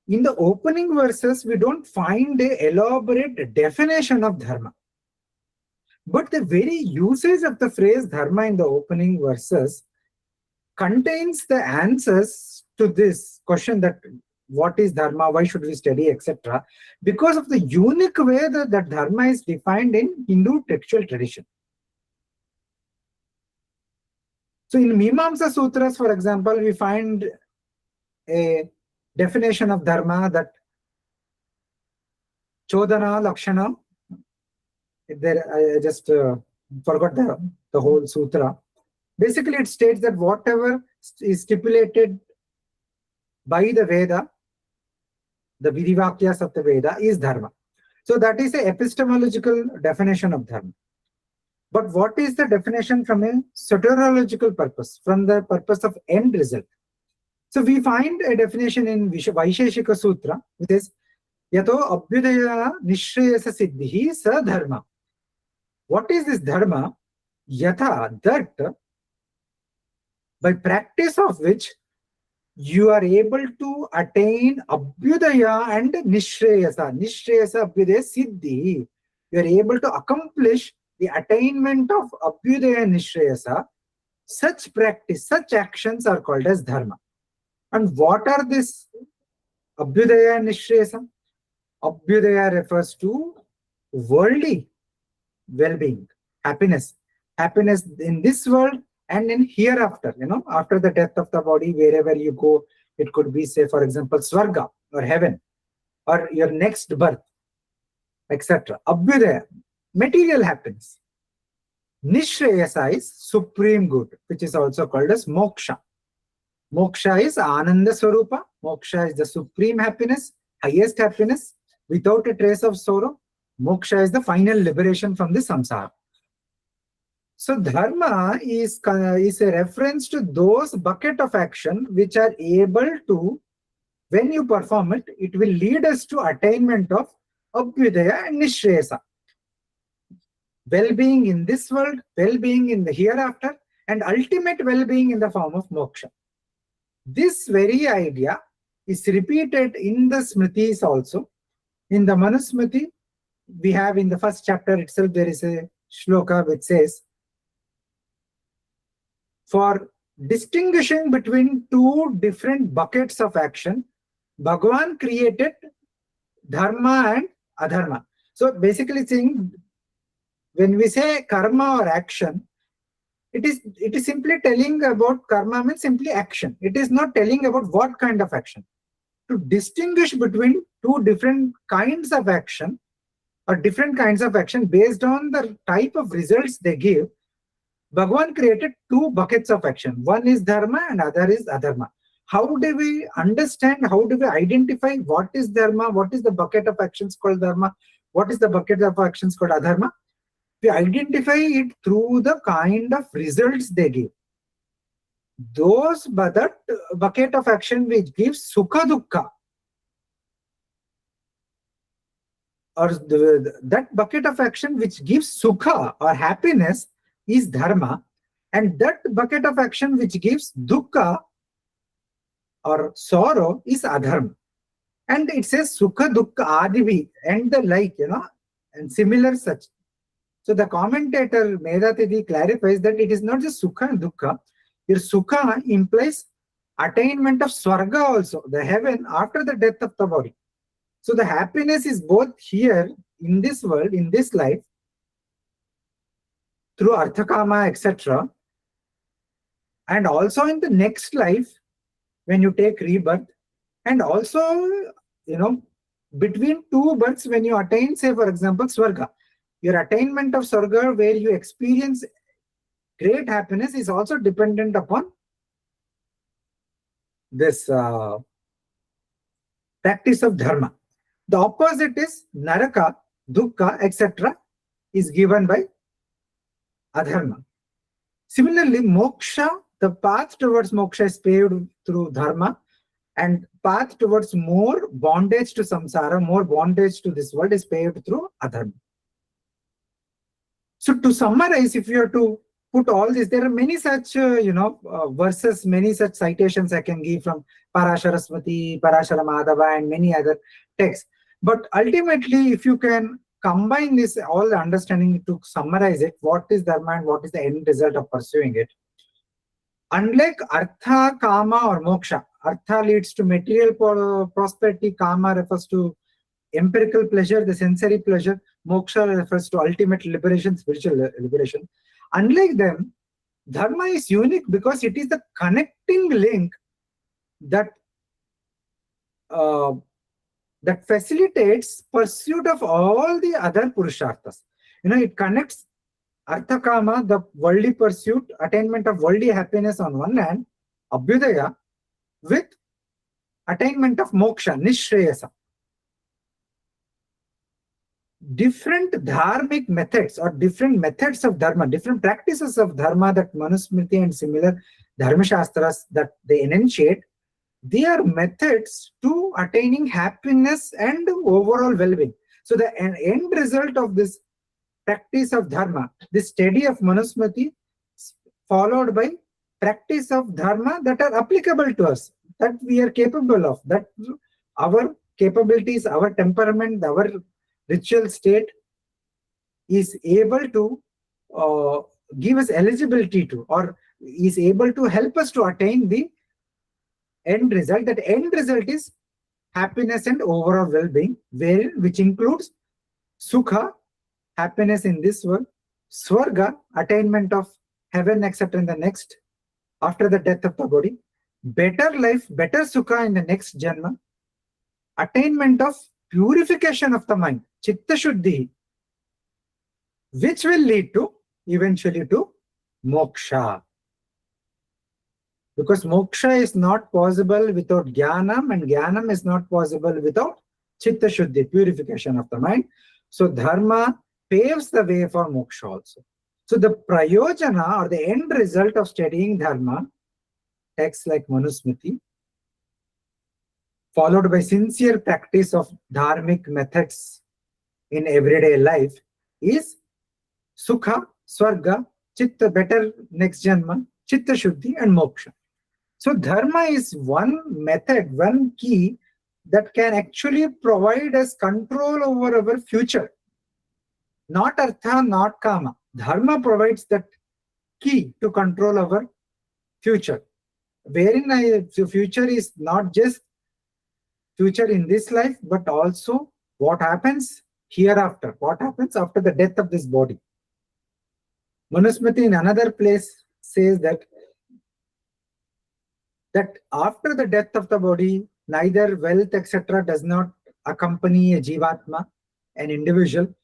S2: in the opening verses, we don't find a elaborate definition of dharma. But the very usage of the phrase dharma in the opening verses contains the answers to this question, that what is dharma, why should we study, etc. Because of the unique way that dharma is defined in Hindu textual tradition. So in Mimamsa Sutras, for example, we find a definition of dharma that Chodana Lakshana. There, I just forgot the whole sutra. Basically, it states that whatever is stipulated by the Veda, the Vidivakyas of the Veda, is dharma. So that is the epistemological definition of dharma. But what is the definition from a soteriological purpose, from the purpose of end result? So we find a definition in Vaisheshika Sutra, which is Yato Abhyudaya Nishreyasa Siddhihi Sa Dharma. What is this dharma? Yatha, that by practice of which you are able to attain Abhyudaya and Nishreyasa. Nishreyasa, Abhyudaya, Siddhi. You are able to accomplish the attainment of Abhyudaya and Nishreyasa. Such practice, such actions are called as dharma. And what are this Abhyudaya and Nishreyasa? Abhyudaya refers to worldly well-being, happiness. Happiness in this world and in hereafter, after the death of the body, wherever you go, it could be, say, for example, Swarga or heaven or your next birth, etc. Abhyudaya, material happiness. Nishreyasa is supreme good, which is also called as Moksha. Moksha is Ananda Swarupa. Moksha is the supreme happiness, highest happiness, without a trace of sorrow. Moksha is the final liberation from the samsara. So dharma is a reference to those bucket of action which are able to, when you perform it, it will lead us to attainment of Abhyudaya and Nishreyasa. Well-being in this world, well-being in the hereafter, and ultimate well-being in the form of moksha. This very idea is repeated in the Smritis also. In the Manusmriti, we have in the first chapter itself, there is a shloka which says, for distinguishing between two different buckets of action, Bhagavan created dharma and adharma. So basically saying, when we say karma or action, it is simply telling about karma means simply action. It is not telling about what kind of action. To distinguish between two different kinds of action or different kinds of action based on the type of results they give, Bhagavan created two buckets of action. One is dharma and other is adharma. How do we understand, how do we identify what is dharma, what is the bucket of actions called dharma, what is the bucket of actions called adharma? We identify it through the kind of results they give. That bucket of action which gives sukha dukkha, or that bucket of action which gives sukha or happiness is dharma, and that bucket of action which gives dukkha or sorrow is adharma. And it says sukha dukkha adivi and the like, and similar such. So the commentator Medhatidi clarifies that it is not just sukha and dukkha. Your sukha implies attainment of swarga also, the heaven after the death of the body. So the happiness is both here in this world, in this life, through arthakama, etc. And also in the next life, when you take rebirth, and also, between two births, when you attain, say, for example, swarga. Your attainment of swarga, where you experience great happiness, is also dependent upon this practice of dharma. The opposite is naraka, dukkha, etc. is given by adharma. Similarly, moksha, the path towards moksha is paved through dharma, and path towards more bondage to samsara, more bondage to this world is paved through adharma. So to summarize, if you have to put all this, there are many such, verses, many such citations I can give from Parashara Smriti, Parashara Madhava, and many other texts. But ultimately, if you can combine this, all the understanding to summarize it, what is dharma and what is the end result of pursuing it. Unlike artha, kama, or moksha, artha leads to material prosperity, kama refers to empirical pleasure, the sensory pleasure, moksha refers to ultimate liberation, spiritual liberation. Unlike them, dharma is unique because it is the connecting link that that facilitates pursuit of all the other purusharthas. It connects artha kama, the worldly pursuit, attainment of worldly happiness on one hand, abhyudaya, with attainment of moksha, nishreyasa. Different dharmic methods or different methods of dharma, different practices of dharma that Manusmriti and similar dharma shastras that they enunciate, they are methods to attaining happiness and overall well-being. So the end result of this practice of dharma, this study of Manusmriti, followed by practice of dharma that are applicable to us, that we are capable of, that our capabilities, our temperament, our ritual state is able to give us eligibility to, or is able to help us to attain the end result. That end result is happiness and overall well-being, which includes sukha, happiness in this world, swarga, attainment of heaven, etc. in the next, after the death of the body, better life, better sukha in the next janma, attainment of purification of the mind, chitta shuddhi, which will lead to eventually to moksha. Because moksha is not possible without jnanam, and jnanam is not possible without chitta shuddhi, purification of the mind. So dharma paves the way for moksha also. So the prayojana, or the end result of studying dharma, texts like Manusmriti, followed by sincere practice of dharmic methods in everyday life, is sukha, swarga, chitta, better next janma, chitta shuddhi, and moksha. So dharma is one method, one key that can actually provide us control over our future. Not artha, not kama. Dharma provides that key to control our future. Wherein the future is not just future in this life, but also what happens hereafter, what happens after the death of this body. Manusmriti in another place says that after the death of the body, neither wealth, etc. does not accompany a jivatma, an individual.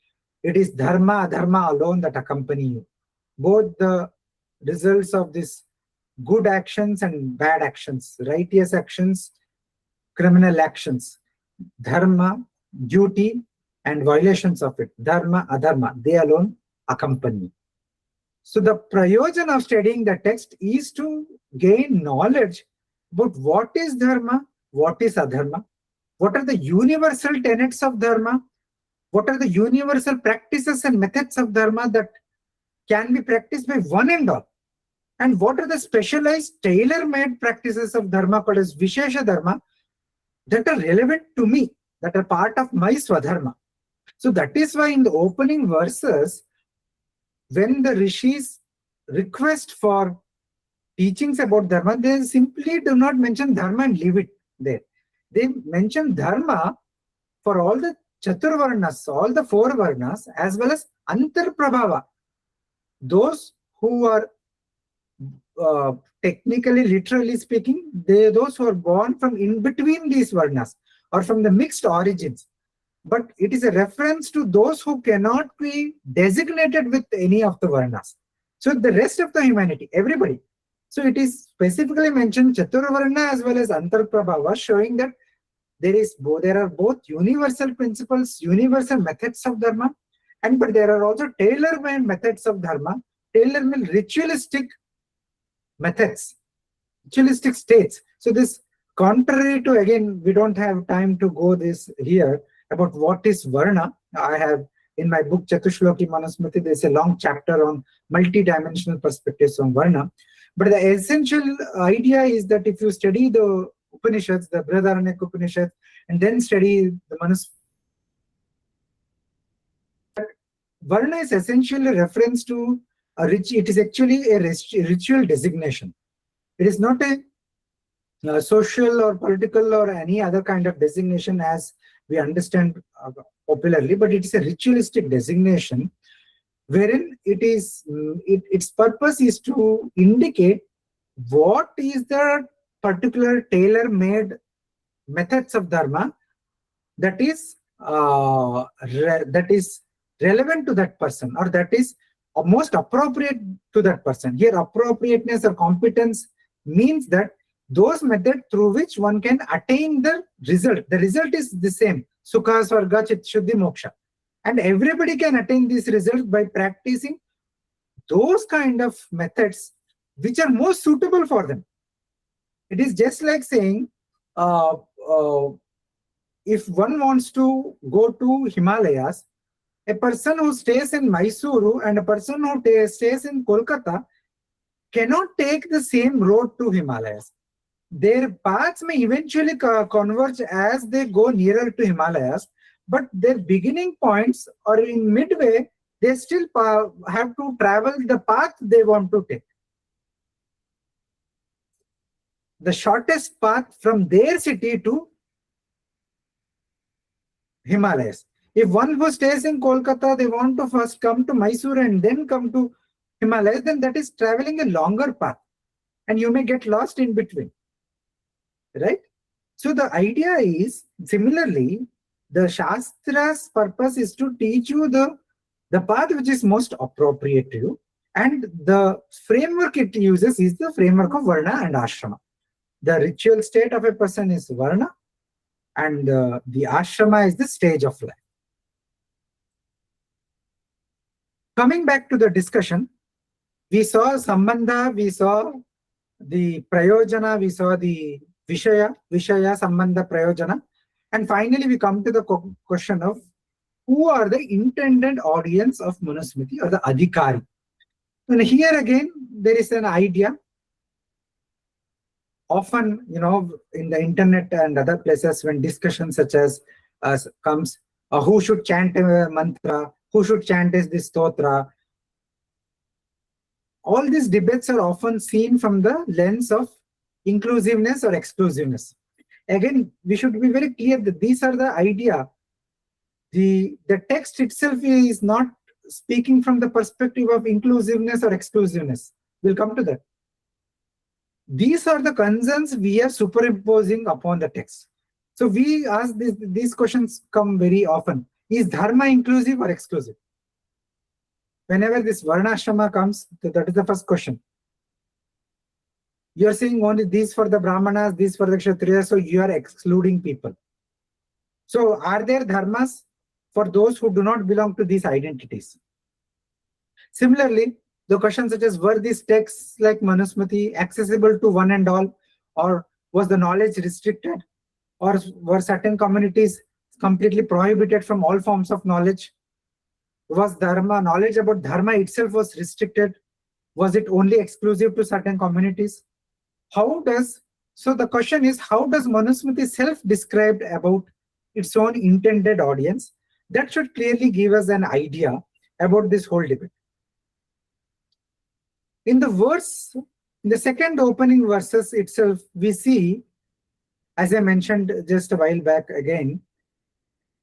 S2: It is dharma, adharma alone that accompany you. Both the results of this good actions and bad actions, righteous actions, criminal actions, dharma, duty, and violations of it, dharma, adharma, they alone accompany. So the prayojana of studying the text is to gain knowledge about what is dharma, what is adharma, what are the universal tenets of dharma, what are the universal practices and methods of dharma that can be practiced by one and all, and what are the specialized tailor-made practices of dharma called as Vishesha Dharma that are relevant to me, that are part of my Swadharma. So that is why in the opening verses, when the rishis request for teachings about dharma, they simply do not mention dharma and leave it there. They mention dharma for all the chaturvarnas, all the four varnas, as well as antarprabhava. Those who are technically, literally speaking, those who are born from in between these varnas or from the mixed origins. But it is a reference to those who cannot be designated with any of the varnas. So the rest of the humanity, everybody. So it is specifically mentioned Chaturvarna as well as Antarprabhava, showing that there are both universal principles, universal methods of dharma, but there are also tailor-made methods of dharma, tailor-made ritualistic methods, ritualistic states. So this, contrary to, again, we don't have time to go this here about what is varna. I have in my book Chatushloki Manusmriti, there's a long chapter on multi-dimensional perspectives on varna. But the essential idea is that if you study the Upanishads, the Brihadaranyaka Upanishads, and then study the Manusmriti, varna is essentially reference to it is actually a ritual designation. It is not a social or political or any other kind of designation as we understand popularly, but it is a ritualistic designation wherein its purpose is to indicate what is the particular tailor-made methods of dharma that is relevant to that person, or that is most appropriate to that person. Here, appropriateness or competence means that those methods through which one can attain the result. The result is the same: Sukha, Swarga, Chit, Shuddhi, Moksha. And everybody can attain this result by practicing those kind of methods which are most suitable for them. It is just like saying, if one wants to go to Himalayas, a person who stays in Mysuru and a person who stays in Kolkata cannot take the same road to Himalayas. Their paths may eventually converge as they go nearer to Himalayas, but their beginning points or in midway, they still have to travel the path they want to take. The shortest path from their city to Himalayas. If one who stays in Kolkata, they want to first come to Mysuru and then come to Himalayas, then that is traveling a longer path. And you may get lost in between. Right? So the idea is, similarly, the Shastra's purpose is to teach you the path which is most appropriate to you. And the framework it uses is the framework of Varna and Ashrama. The ritual state of a person is Varna, and the Ashrama is the stage of life. Coming back to the discussion, we saw Sambandha, we saw the Prayojana, we saw the Vishaya, Sambandha, Prayojana. And finally, we come to the question of who are the intended audience of Manusmriti, or the Adhikari. And here again, there is an idea. Often, in the internet and other places, when discussions such as comes, who should chant a mantra, who should chant this stotra, all these debates are often seen from the lens of inclusiveness or exclusiveness. Again, we should be very clear that these are the idea. The text itself is not speaking from the perspective of inclusiveness or exclusiveness. We'll come to that. These are the concerns we are superimposing upon the text. So we ask these questions come very often. Is dharma inclusive or exclusive? Whenever this varnashrama comes, that is the first question. You are saying only these for the brahmanas, these for the kshatriyas, so you are excluding people. So are there dharmas for those who do not belong to these identities? Similarly, the question such as, were these texts like Manusmriti accessible to one and all, or was the knowledge restricted, or were certain communities completely prohibited from all forms of knowledge? Was knowledge about dharma itself was restricted? Was it only exclusive to certain communities? So the question is, how does Manusmriti self-describe about its own intended audience? That should clearly give us an idea about this whole debate. In the second opening verses itself, we see, as I mentioned just a while back again,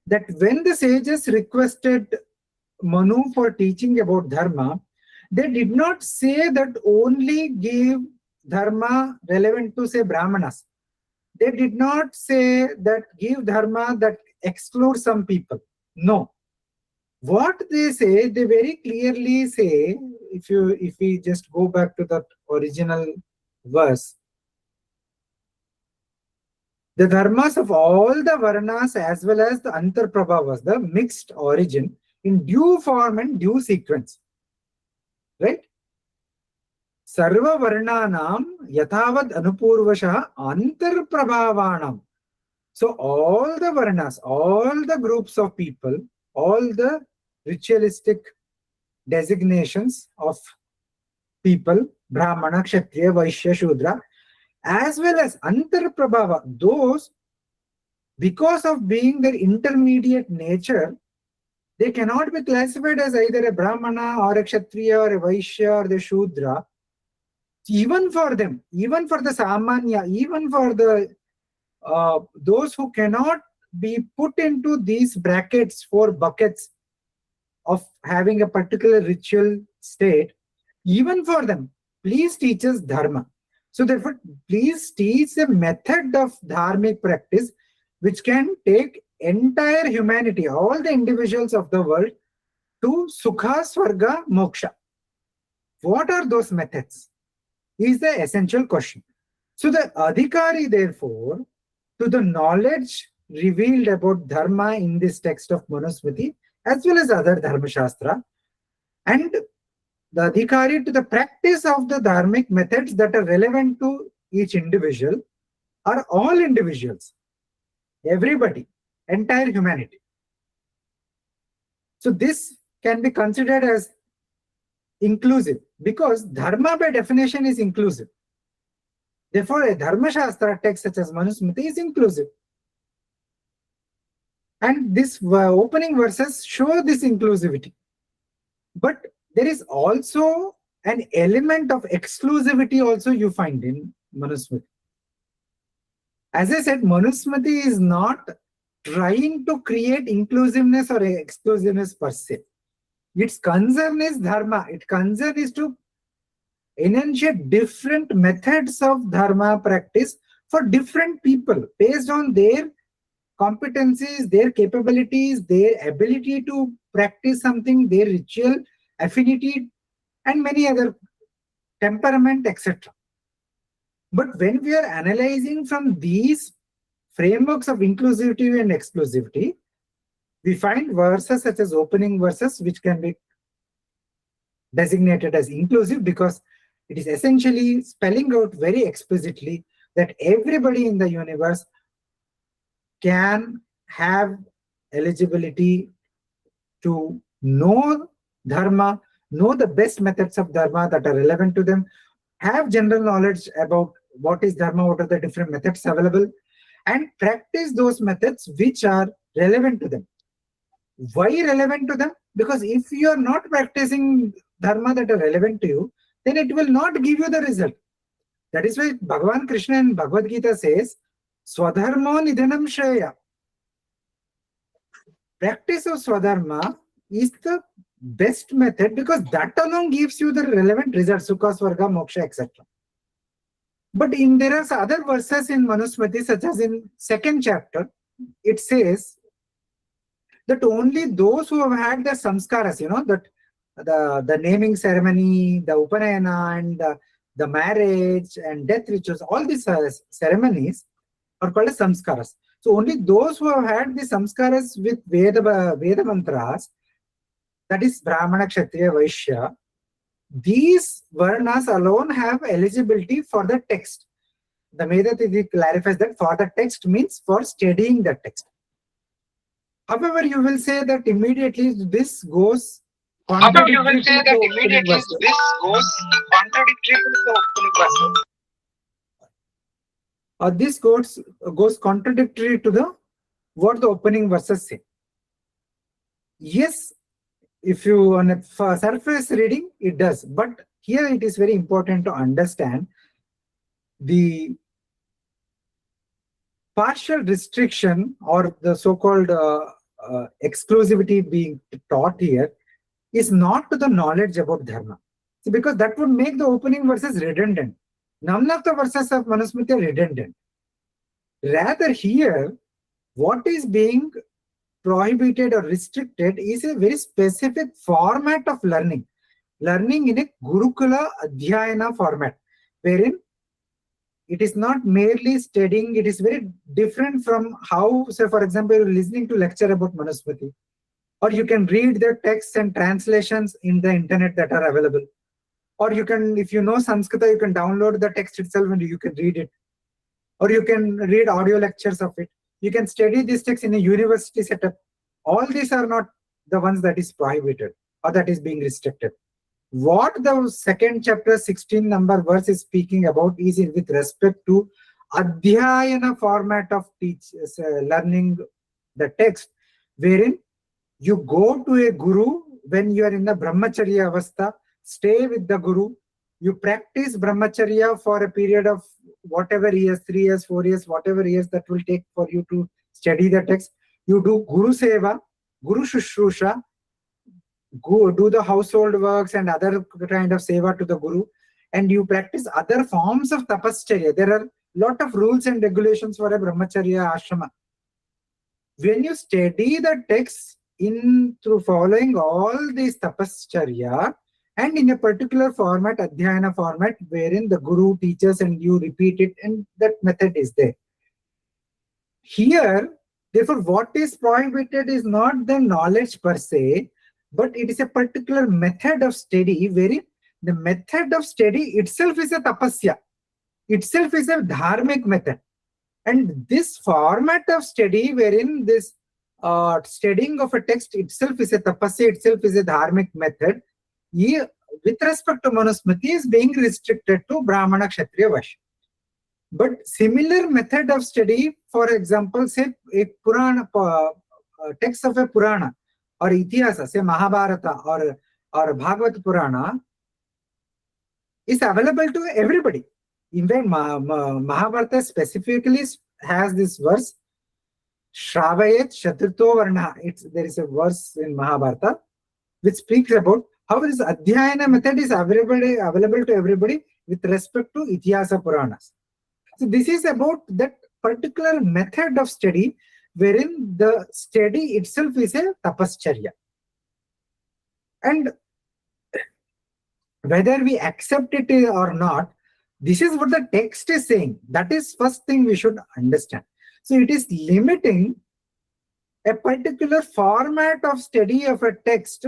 S2: that when the sages requested Manu for teaching about dharma, they did not say that only give dharma relevant to, say, brahmanas. They did not say that give dharma that excludes some people. No. What they say, they very clearly say, if we just go back to that original verse, the dharmas of all the varnas as well as the antarprabhavas, the mixed origin, in due form and due sequence. Right? Sarva varnanam yatavad anupurvashah antarprabhavanam. So all the varnas, all the groups of people, all the ritualistic designations of people, Brahmana, Kshatriya, Vaishya, Shudra, as well as Antarprabhava, those, because of being their intermediate nature, they cannot be classified as either a Brahmana or a Kshatriya or a Vaishya or the Shudra. Even for them, even for the Samanya, even for the those who cannot be put into these brackets for buckets of having a particular ritual state, even for them, please teach us dharma. So therefore, please teach a method of dharmic practice which can take entire humanity, all the individuals of the world, to Sukha, Swarga, Moksha. What are those methods? Is the essential question. So the adhikari, therefore, to the knowledge revealed about dharma in this text of Manusmriti, as well as other dharma shastra, and the adhikari to the practice of the dharmic methods that are relevant to each individual, are all individuals, everybody, entire humanity. So this can be considered as inclusive, because dharma by definition is inclusive. Therefore, a dharma shastra text such as Manusmriti is inclusive. And this opening verses show this inclusivity. But there is also an element of exclusivity also you find in Manusmriti. As I said, Manusmriti is not trying to create inclusiveness or exclusiveness per se. Its concern is dharma. Its concern is to enunciate different methods of dharma practice for different people based on their competencies, their capabilities, their ability to practice something, their ritual affinity, and many other temperament, etc. But when we are analyzing from these frameworks of inclusivity and exclusivity, we find verses such as opening verses which can be designated as inclusive because it is essentially spelling out very explicitly that everybody in the universe can have eligibility to know dharma, know the best methods of dharma that are relevant to them, have general knowledge about what is dharma, what are the different methods available, and practice those methods which are relevant to them. Why relevant to them? Because if you are not practicing dharma that are relevant to you, then it will not give you the result. That is why Bhagavan Krishna in Bhagavad Gita says, Swadharmo nidhanam shreya. Practice of Swadharma is the best method because that alone gives you the relevant results, Sukha, Swarga, Moksha, etc. But there are other verses in Manusmriti, such as in 2nd chapter, it says that only those who have had the samskaras, that the naming ceremony, the upanayana, and the marriage and death rituals, all these ceremonies are called as samskaras. So only those who have had the samskaras with Veda mantras, that is Brahmana, Kshatriya, Vaishya, these varnas alone have eligibility for the text. The Vedanta clarifies that for the text means for studying the text. However, you will say that immediately this goes contradictory to the opening verse. This goes contradictory to what the opening verses say. Yes, if you on a surface reading, it does. But here it is very important to understand the partial restriction or the so-called exclusivity being taught here is not to the knowledge about dharma. So because that would make the opening verses redundant. None of the verses of Manusmriti are redundant. Rather here, what is being prohibited or restricted is a very specific format of learning. Learning in a Gurukula Adhyayana format, wherein it is not merely studying. It is very different from how, say, for example, you're listening to lecture about Manusmriti, or you can read the texts and translations in the internet that are available. Or you can, if you know Sanskrita, you can download the text itself and you can read it. Or you can read audio lectures of it. You can study these texts in a university setup. All these are not the ones that is prohibited or that is being restricted. What the second chapter 16 number verse is speaking about is with respect to adhyayana format of learning the text, wherein you go to a guru when you are in the brahmacharya avastha, stay with the guru, you practice brahmacharya for a period of whatever years, 3 years, 4 years, whatever years that will take for you to study the text. You do guru seva, guru shushrusha, go do the household works and other kind of seva to the guru, and you practice other forms of tapascharya. There are lot of rules and regulations for a brahmacharya ashrama. When you study the text in through following all these tapascharya and in a particular format, adhyayana format, wherein the guru teaches and you repeat it, and that method is there. Here, therefore, what is prohibited is not the knowledge per se, but it is a particular method of study, wherein the method of study itself is a tapasya, itself is a dharmic method. And this format of study, wherein this studying of a text itself is a tapasya, itself is a dharmic method, with respect to Manusmriti is being restricted to Brahmana, Kshatriya, Vaishya. But similar method of study, for example, say a Purana, text of a Purana or Itihasa, say Mahabharata or Bhagavad Purana, is available to everybody. In fact, Mahabharata specifically has this verse, Shravayet Shatrito Varna. There is a verse in Mahabharata which speaks about how this Adhyayana method is available to everybody with respect to Itihasa Puranas. So this is about that particular method of study wherein the study itself is a tapascharya. And whether we accept it or not, this is what the text is saying. That is first thing we should understand. So it is limiting a particular format of study of a text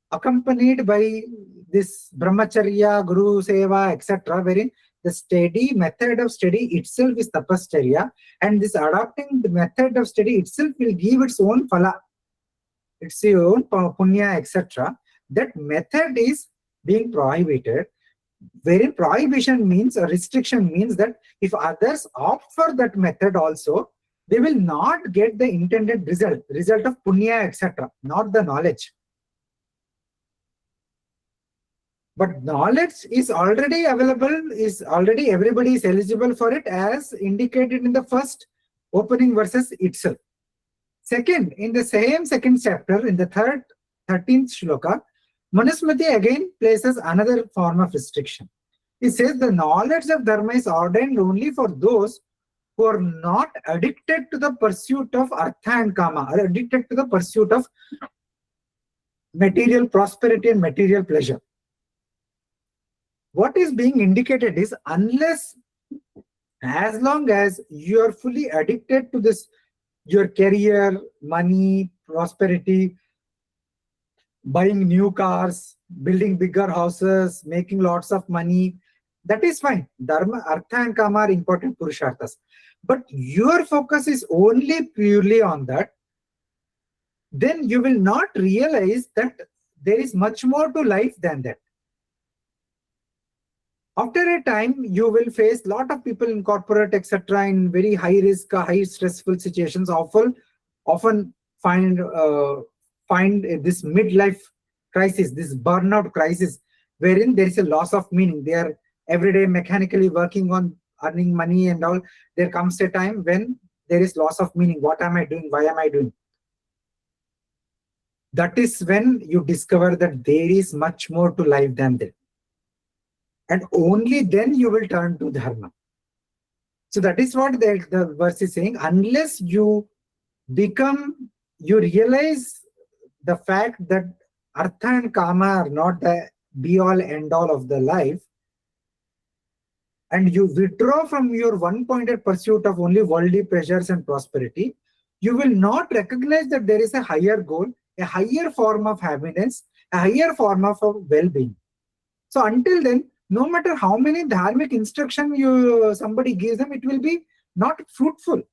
S2: accompanied by this brahmacharya, guru seva, etc., wherein the study method of study itself is tapascharya, and this adopting the method of study itself will give its own phala, its own punya, etc. That method is being prohibited, wherein prohibition means, a restriction means that if others opt for that method also, they will not get the intended result of punya, etc., not the knowledge. But knowledge is already available, is already everybody is eligible for it, as indicated in the first opening verses itself. Second, in the same second chapter, in the 13th shloka, Manusmriti again places another form of restriction. It says the knowledge of dharma is ordained only for those who are not addicted to the pursuit of artha and kama, or addicted to the pursuit of material prosperity and material pleasure. What is being indicated is, unless, as long as you are fully addicted to this, your career, money, prosperity, buying new cars, building bigger houses, making lots of money, that is fine. Dharma, artha and kama are important purusharthas. But your focus is only purely on that, then you will not realize that there is much more to life than that. After a time, you will face a lot of people in corporate, etc., in very high risk, high stressful situations, often find this midlife crisis, this burnout crisis, wherein there is a loss of meaning. They are every day mechanically working on earning money and all. There comes a time when there is loss of meaning. What am I doing? Why am I doing? That is when you discover that there is much more to life than that. And only then you will turn to dharma. So that is what the verse is saying. Unless you realize the fact that artha and kama are not the be all end all of the life, and you withdraw from your one-pointed pursuit of only worldly pleasures and prosperity, you will not recognize that there is a higher goal, a higher form of happiness, a higher form of well-being. So until then, no matter how many dharmic instruction somebody gives them, it will be not fruitful.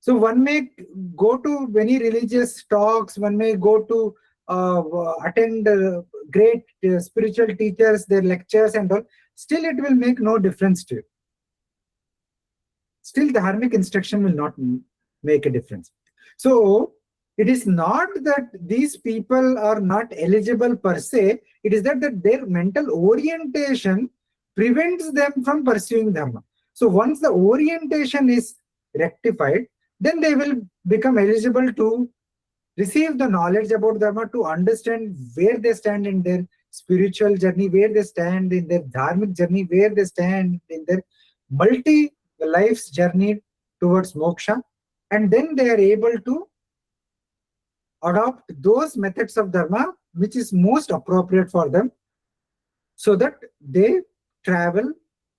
S2: So one may go to many religious talks, one may go to attend great spiritual teachers, their lectures and all. Still, it will make no difference to you. Still, the dharmic instruction will not make a difference. So it is not that these people are not eligible per se. It is that their mental orientation prevents them from pursuing dharma. So once the orientation is rectified, then they will become eligible to receive the knowledge about dharma, to understand where they stand in their spiritual journey, where they stand in their dharmic journey, where they stand in their multi-life's journey towards moksha. And then they are able to adopt those methods of dharma which is most appropriate for them, so that they travel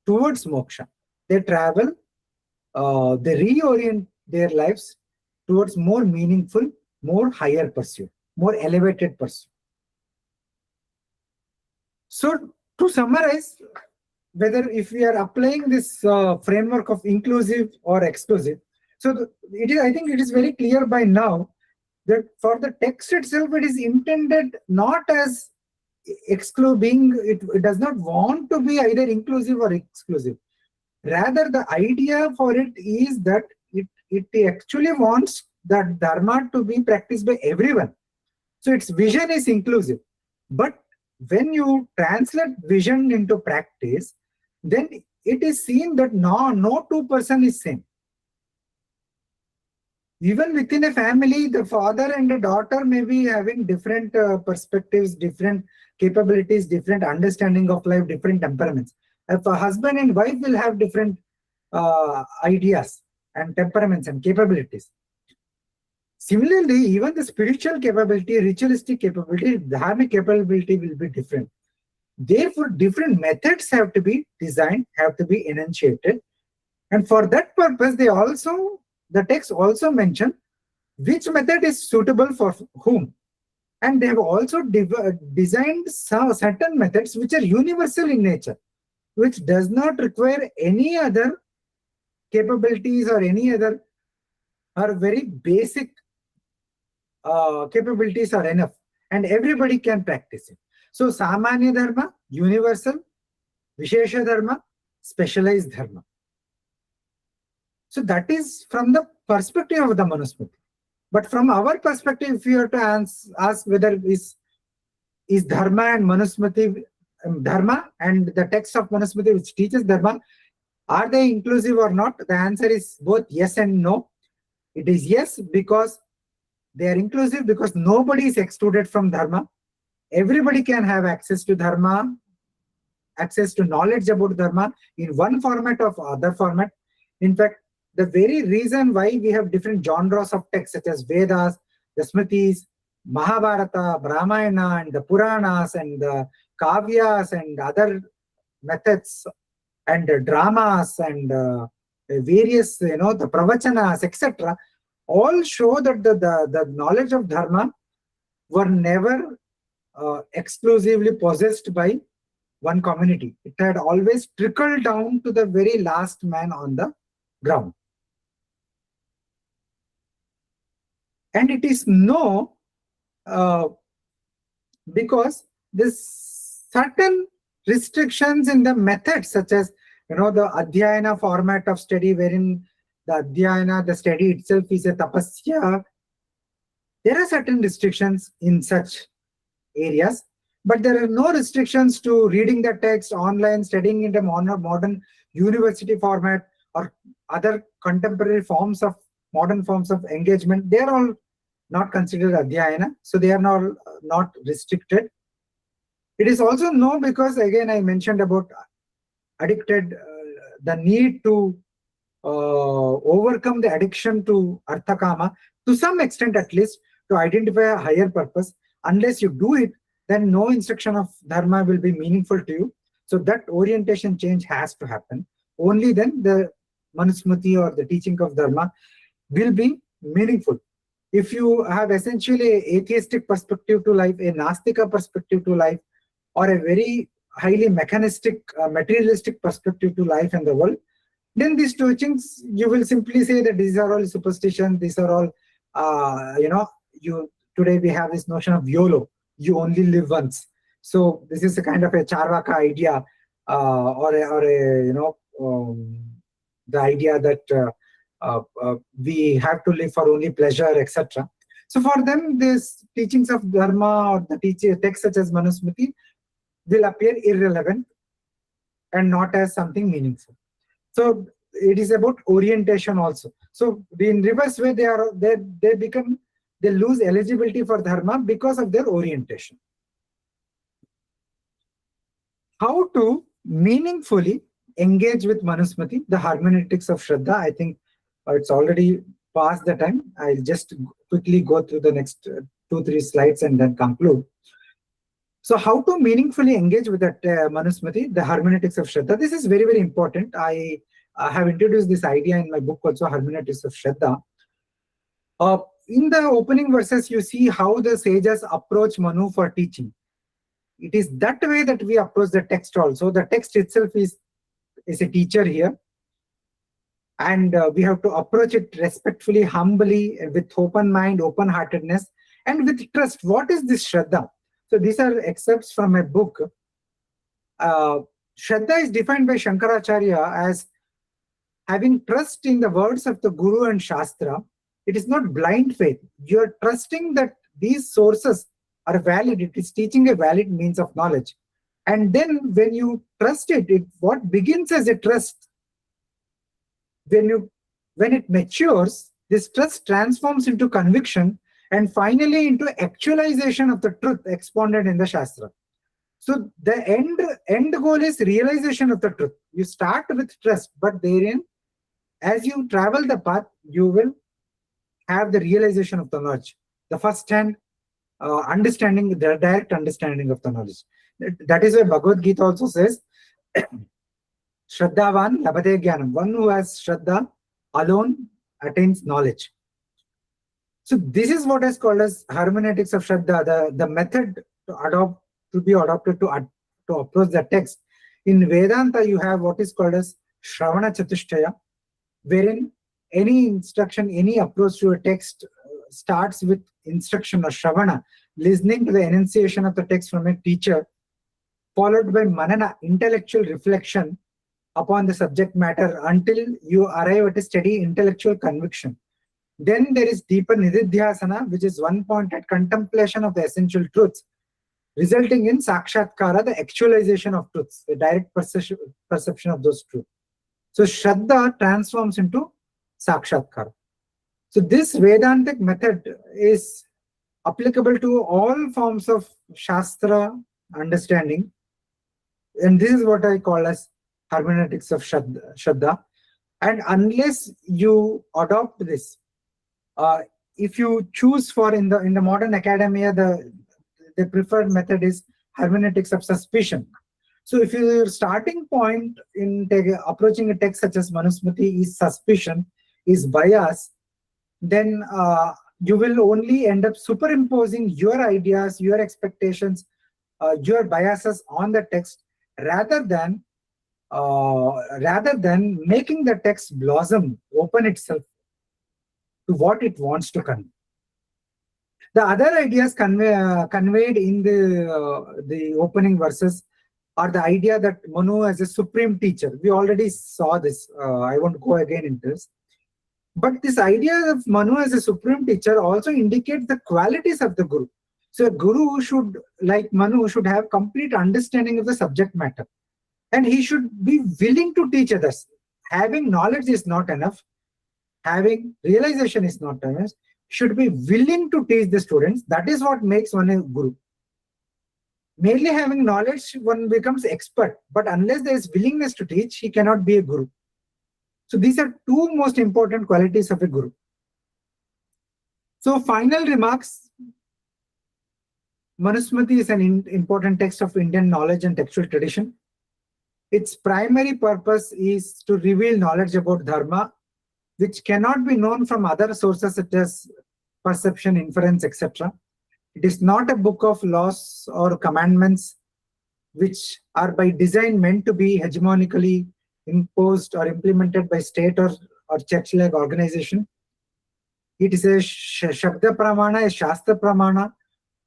S2: towards moksha. They travel, they reorient their lives towards more meaningful, more higher pursuit, more elevated pursuit. So to summarize, whether if we are applying this framework of inclusive or exclusive, so I think it is very clear by now that for the text itself, it is intended not as it does not want to be either inclusive or exclusive. Rather, the idea for it is that it actually wants that dharma to be practiced by everyone. So its vision is inclusive. But when you translate vision into practice, then it is seen that no two person is same. Even within a family, the father and the daughter may be having different perspectives, different capabilities, different understanding of life, different temperaments. If a husband and wife will have different ideas and temperaments and capabilities. Similarly, even the spiritual capability, ritualistic capability, dharmic capability will be different. Therefore, different methods have to be designed, have to be enunciated. And for that purpose, the text also mentioned which method is suitable for whom. And they have also designed certain methods which are universal in nature, which does not require any other capabilities or any other, or very basic capabilities are enough. And everybody can practice it. So Samanya Dharma, universal; Vishesha Dharma, specialized Dharma. So that is from the perspective of the Manusmriti. But from our perspective, if you have to ask whether is Dharma and Manusmriti, Dharma and the text of Manusmriti which teaches Dharma, are they inclusive or not? The answer is both yes and no. It is yes because they are inclusive, because nobody is excluded from Dharma. Everybody can have access to Dharma, access to knowledge about Dharma in one format or other format. In fact, the very reason why we have different genres of texts such as Vedas, the Smritis, Mahabharata, Ramayana, and the Puranas, and the Kavyas, and other methods, and dramas, and various, the Pravachanas, etc., all show that the knowledge of Dharma were never exclusively possessed by one community. It had always trickled down to the very last man on the ground. And it is because this certain restrictions in the method, such as the Adhyayana format of study, wherein the Adhyayana, the study itself is a tapasya. There are certain restrictions in such areas, but there are no restrictions to reading the text online, studying in the modern university format, or other contemporary modern forms of engagement. They are all not considered Adhyayana, so they are not restricted. It is also no, because again I mentioned about addicted, the need to overcome the addiction to Arthakama, to some extent at least, to identify a higher purpose. Unless you do it, then no instruction of Dharma will be meaningful to you. So that orientation change has to happen. Only then the Manusmriti or the teaching of Dharma will be meaningful. If you have essentially an atheistic perspective to life, a Nastika perspective to life, or a very highly mechanistic, materialistic perspective to life and the world, then these teachings, you will simply say that these are all superstition, these are all, today we have this notion of YOLO, you only live once. So this is a kind of a Charvaka idea, the idea that we have to live for only pleasure, etc. So for them, these teachings of Dharma or the texts such as Manusmriti will appear irrelevant and not as something meaningful. So it is about orientation also. So in reverse way, they lose eligibility for Dharma because of their orientation. How to meaningfully engage with Manusmriti, the hermeneutics of Shraddha? I think it's already past the time. I'll just quickly go through the next 2-3 slides and then conclude. So how to meaningfully engage with that Manusmriti, the hermeneutics of Shraddha? This is very, very important. I have introduced this idea in my book also, Hermeneutics of Shraddha. In the opening verses, you see how the sages approach Manu for teaching. It is that way that we approach the text also. The text itself is a teacher here. And we have to approach it respectfully, humbly, with open mind, open-heartedness, and with trust. What is this Shraddha? So these are excerpts from my book. Shraddha is defined by Shankaracharya as having trust in the words of the Guru and Shastra. It is not blind faith. You are trusting that these sources are valid. It is teaching a valid means of knowledge. And then when you trust it, what begins as a trust, when it matures, this trust transforms into conviction and finally into actualization of the truth expounded in the Shastra. So the end goal is realization of the truth. You start with trust, but therein, as you travel the path, you will have the realization of the knowledge, the first-hand understanding, the direct understanding of the knowledge. That is why Bhagavad Gita also says, Shraddhavan labhate jnanam. One who has Shraddha alone attains knowledge. So this is what is called as hermeneutics of Shraddha, the method to be adopted to approach the text. In Vedanta, you have what is called as Shravana Chatushtaya, wherein any instruction, any approach to a text starts with instruction or Shravana, listening to the enunciation of the text from a teacher, followed by Manana, intellectual reflection upon the subject matter until you arrive at a steady intellectual conviction. Then there is deeper nididhyasana, which is one-pointed contemplation of the essential truths, resulting in sakshatkara, the actualization of truths, the direct perception of those truths. So Shraddha transforms into sakshatkara. So this Vedantic method is applicable to all forms of Shastra understanding. And this is what I call as hermeneutics of Shraddha. And unless you adopt this, if you choose for in the modern academia, the preferred method is hermeneutics of suspicion. So if your starting point in approaching a text such as Manusmriti is suspicion, is bias, then you will only end up superimposing your ideas, your expectations, your biases on the text, rather than making the text blossom, open itself to what it wants to convey. The other ideas conveyed in the opening verses are the idea that Manu as a supreme teacher. We already saw this. I won't go again into this. But this idea of Manu as a supreme teacher also indicates the qualities of the Guru. So a Guru should, like Manu, should have complete understanding of the subject matter. And he should be willing to teach others. Having knowledge is not enough. Having realization is not enough. Should be willing to teach the students. That is what makes one a Guru. Merely having knowledge, one becomes expert. But unless there is willingness to teach, he cannot be a Guru. So these are two most important qualities of a Guru. So final remarks. Manusmriti is an important text of Indian knowledge and textual tradition. Its primary purpose is to reveal knowledge about dharma, which cannot be known from other sources such as perception, inference, etc. It is not a book of laws or commandments which are by design meant to be hegemonically imposed or implemented by state or church-like organization. It is a Shabda Pramana, a Shastra Pramana,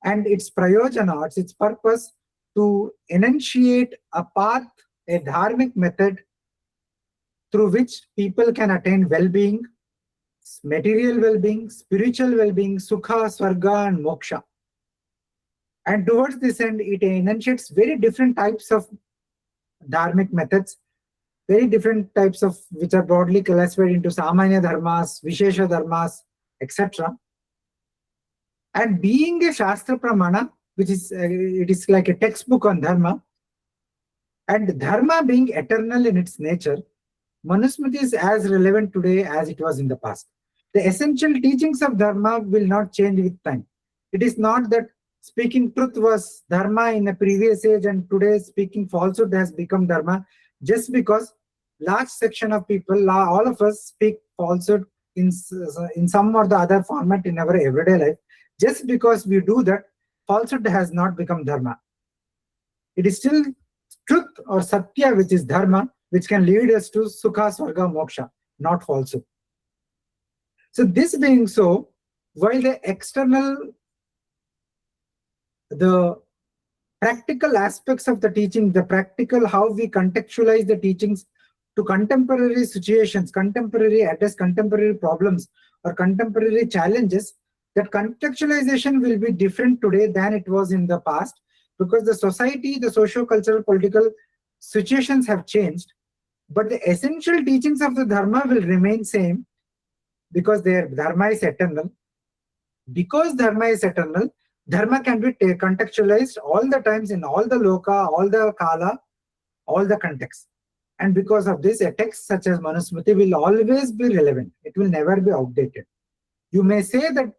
S2: and its prayojana, its purpose to enunciate a path, a dharmic method through which people can attain well-being, material well-being, spiritual well-being, sukha, swarga, and moksha. And towards this end, it enunciates very different types of dharmic methods, very different types of which are broadly classified into samanya dharmas, vishesha dharmas, etc. And being a shastra pramana, which is it is like a textbook on dharma, and dharma being eternal in its nature, Manusmriti is as relevant today as it was in the past. The essential teachings of dharma will not change with time. It is not that speaking truth was dharma in a previous age and today speaking falsehood has become dharma, just because large section of people, all of us speak falsehood in some or the other format in our everyday life. Just because we do that, falsehood has not become dharma. It is still truth or satya which is dharma, which can lead us to sukha, swarga, moksha, not falsehood. So this being so, while the external, the practical aspects of the teaching, the practical how we contextualize the teachings to contemporary situations, address contemporary problems or contemporary challenges, that contextualization will be different today than it was in the past, because the society, the socio-cultural, political situations have changed, but the essential teachings of the dharma will remain same, because their dharma is eternal. Because dharma is eternal, dharma can be contextualized all the times in all the loka, all the kala, all the contexts. And because of this, a text such as Manusmriti will always be relevant. It will never be outdated. You may say that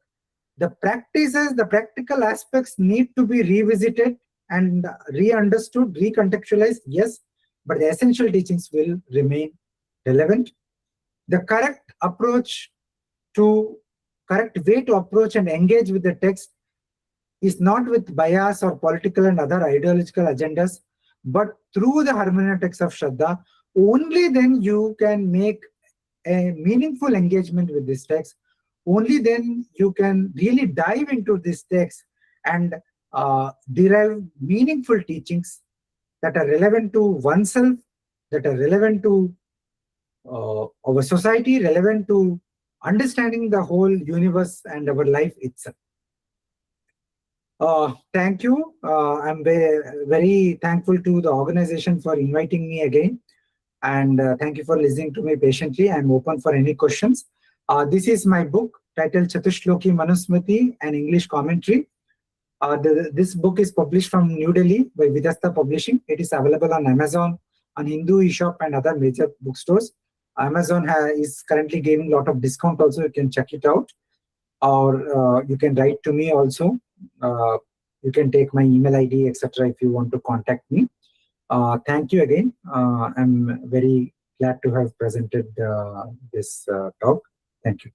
S2: the practices, the practical aspects need to be revisited and re-understood, recontextualized, yes, but the essential teachings will remain relevant. The correct way to approach and engage with the text is not with bias or political and other ideological agendas, but through the hermeneutics of Shraddha. Only then you can make a meaningful engagement with this text. Only then you can really dive into this text and derive meaningful teachings that are relevant to oneself, that are relevant to our society, relevant to understanding the whole universe and our life itself. Thank you. I'm very thankful to the organization for inviting me again. And thank you for listening to me patiently. I'm open for any questions. This is my book titled Chatushloki Manusmriti, an English commentary. This book is published from New Delhi by Vedanta Publishing. It is available on Amazon, on Hindu eShop and other major bookstores. Amazon is currently giving a lot of discount also. You can check it out. Or you can write to me also. You can take my email ID, etc. if you want to contact me. Thank you again. I'm very glad to have presented this talk. Thank you.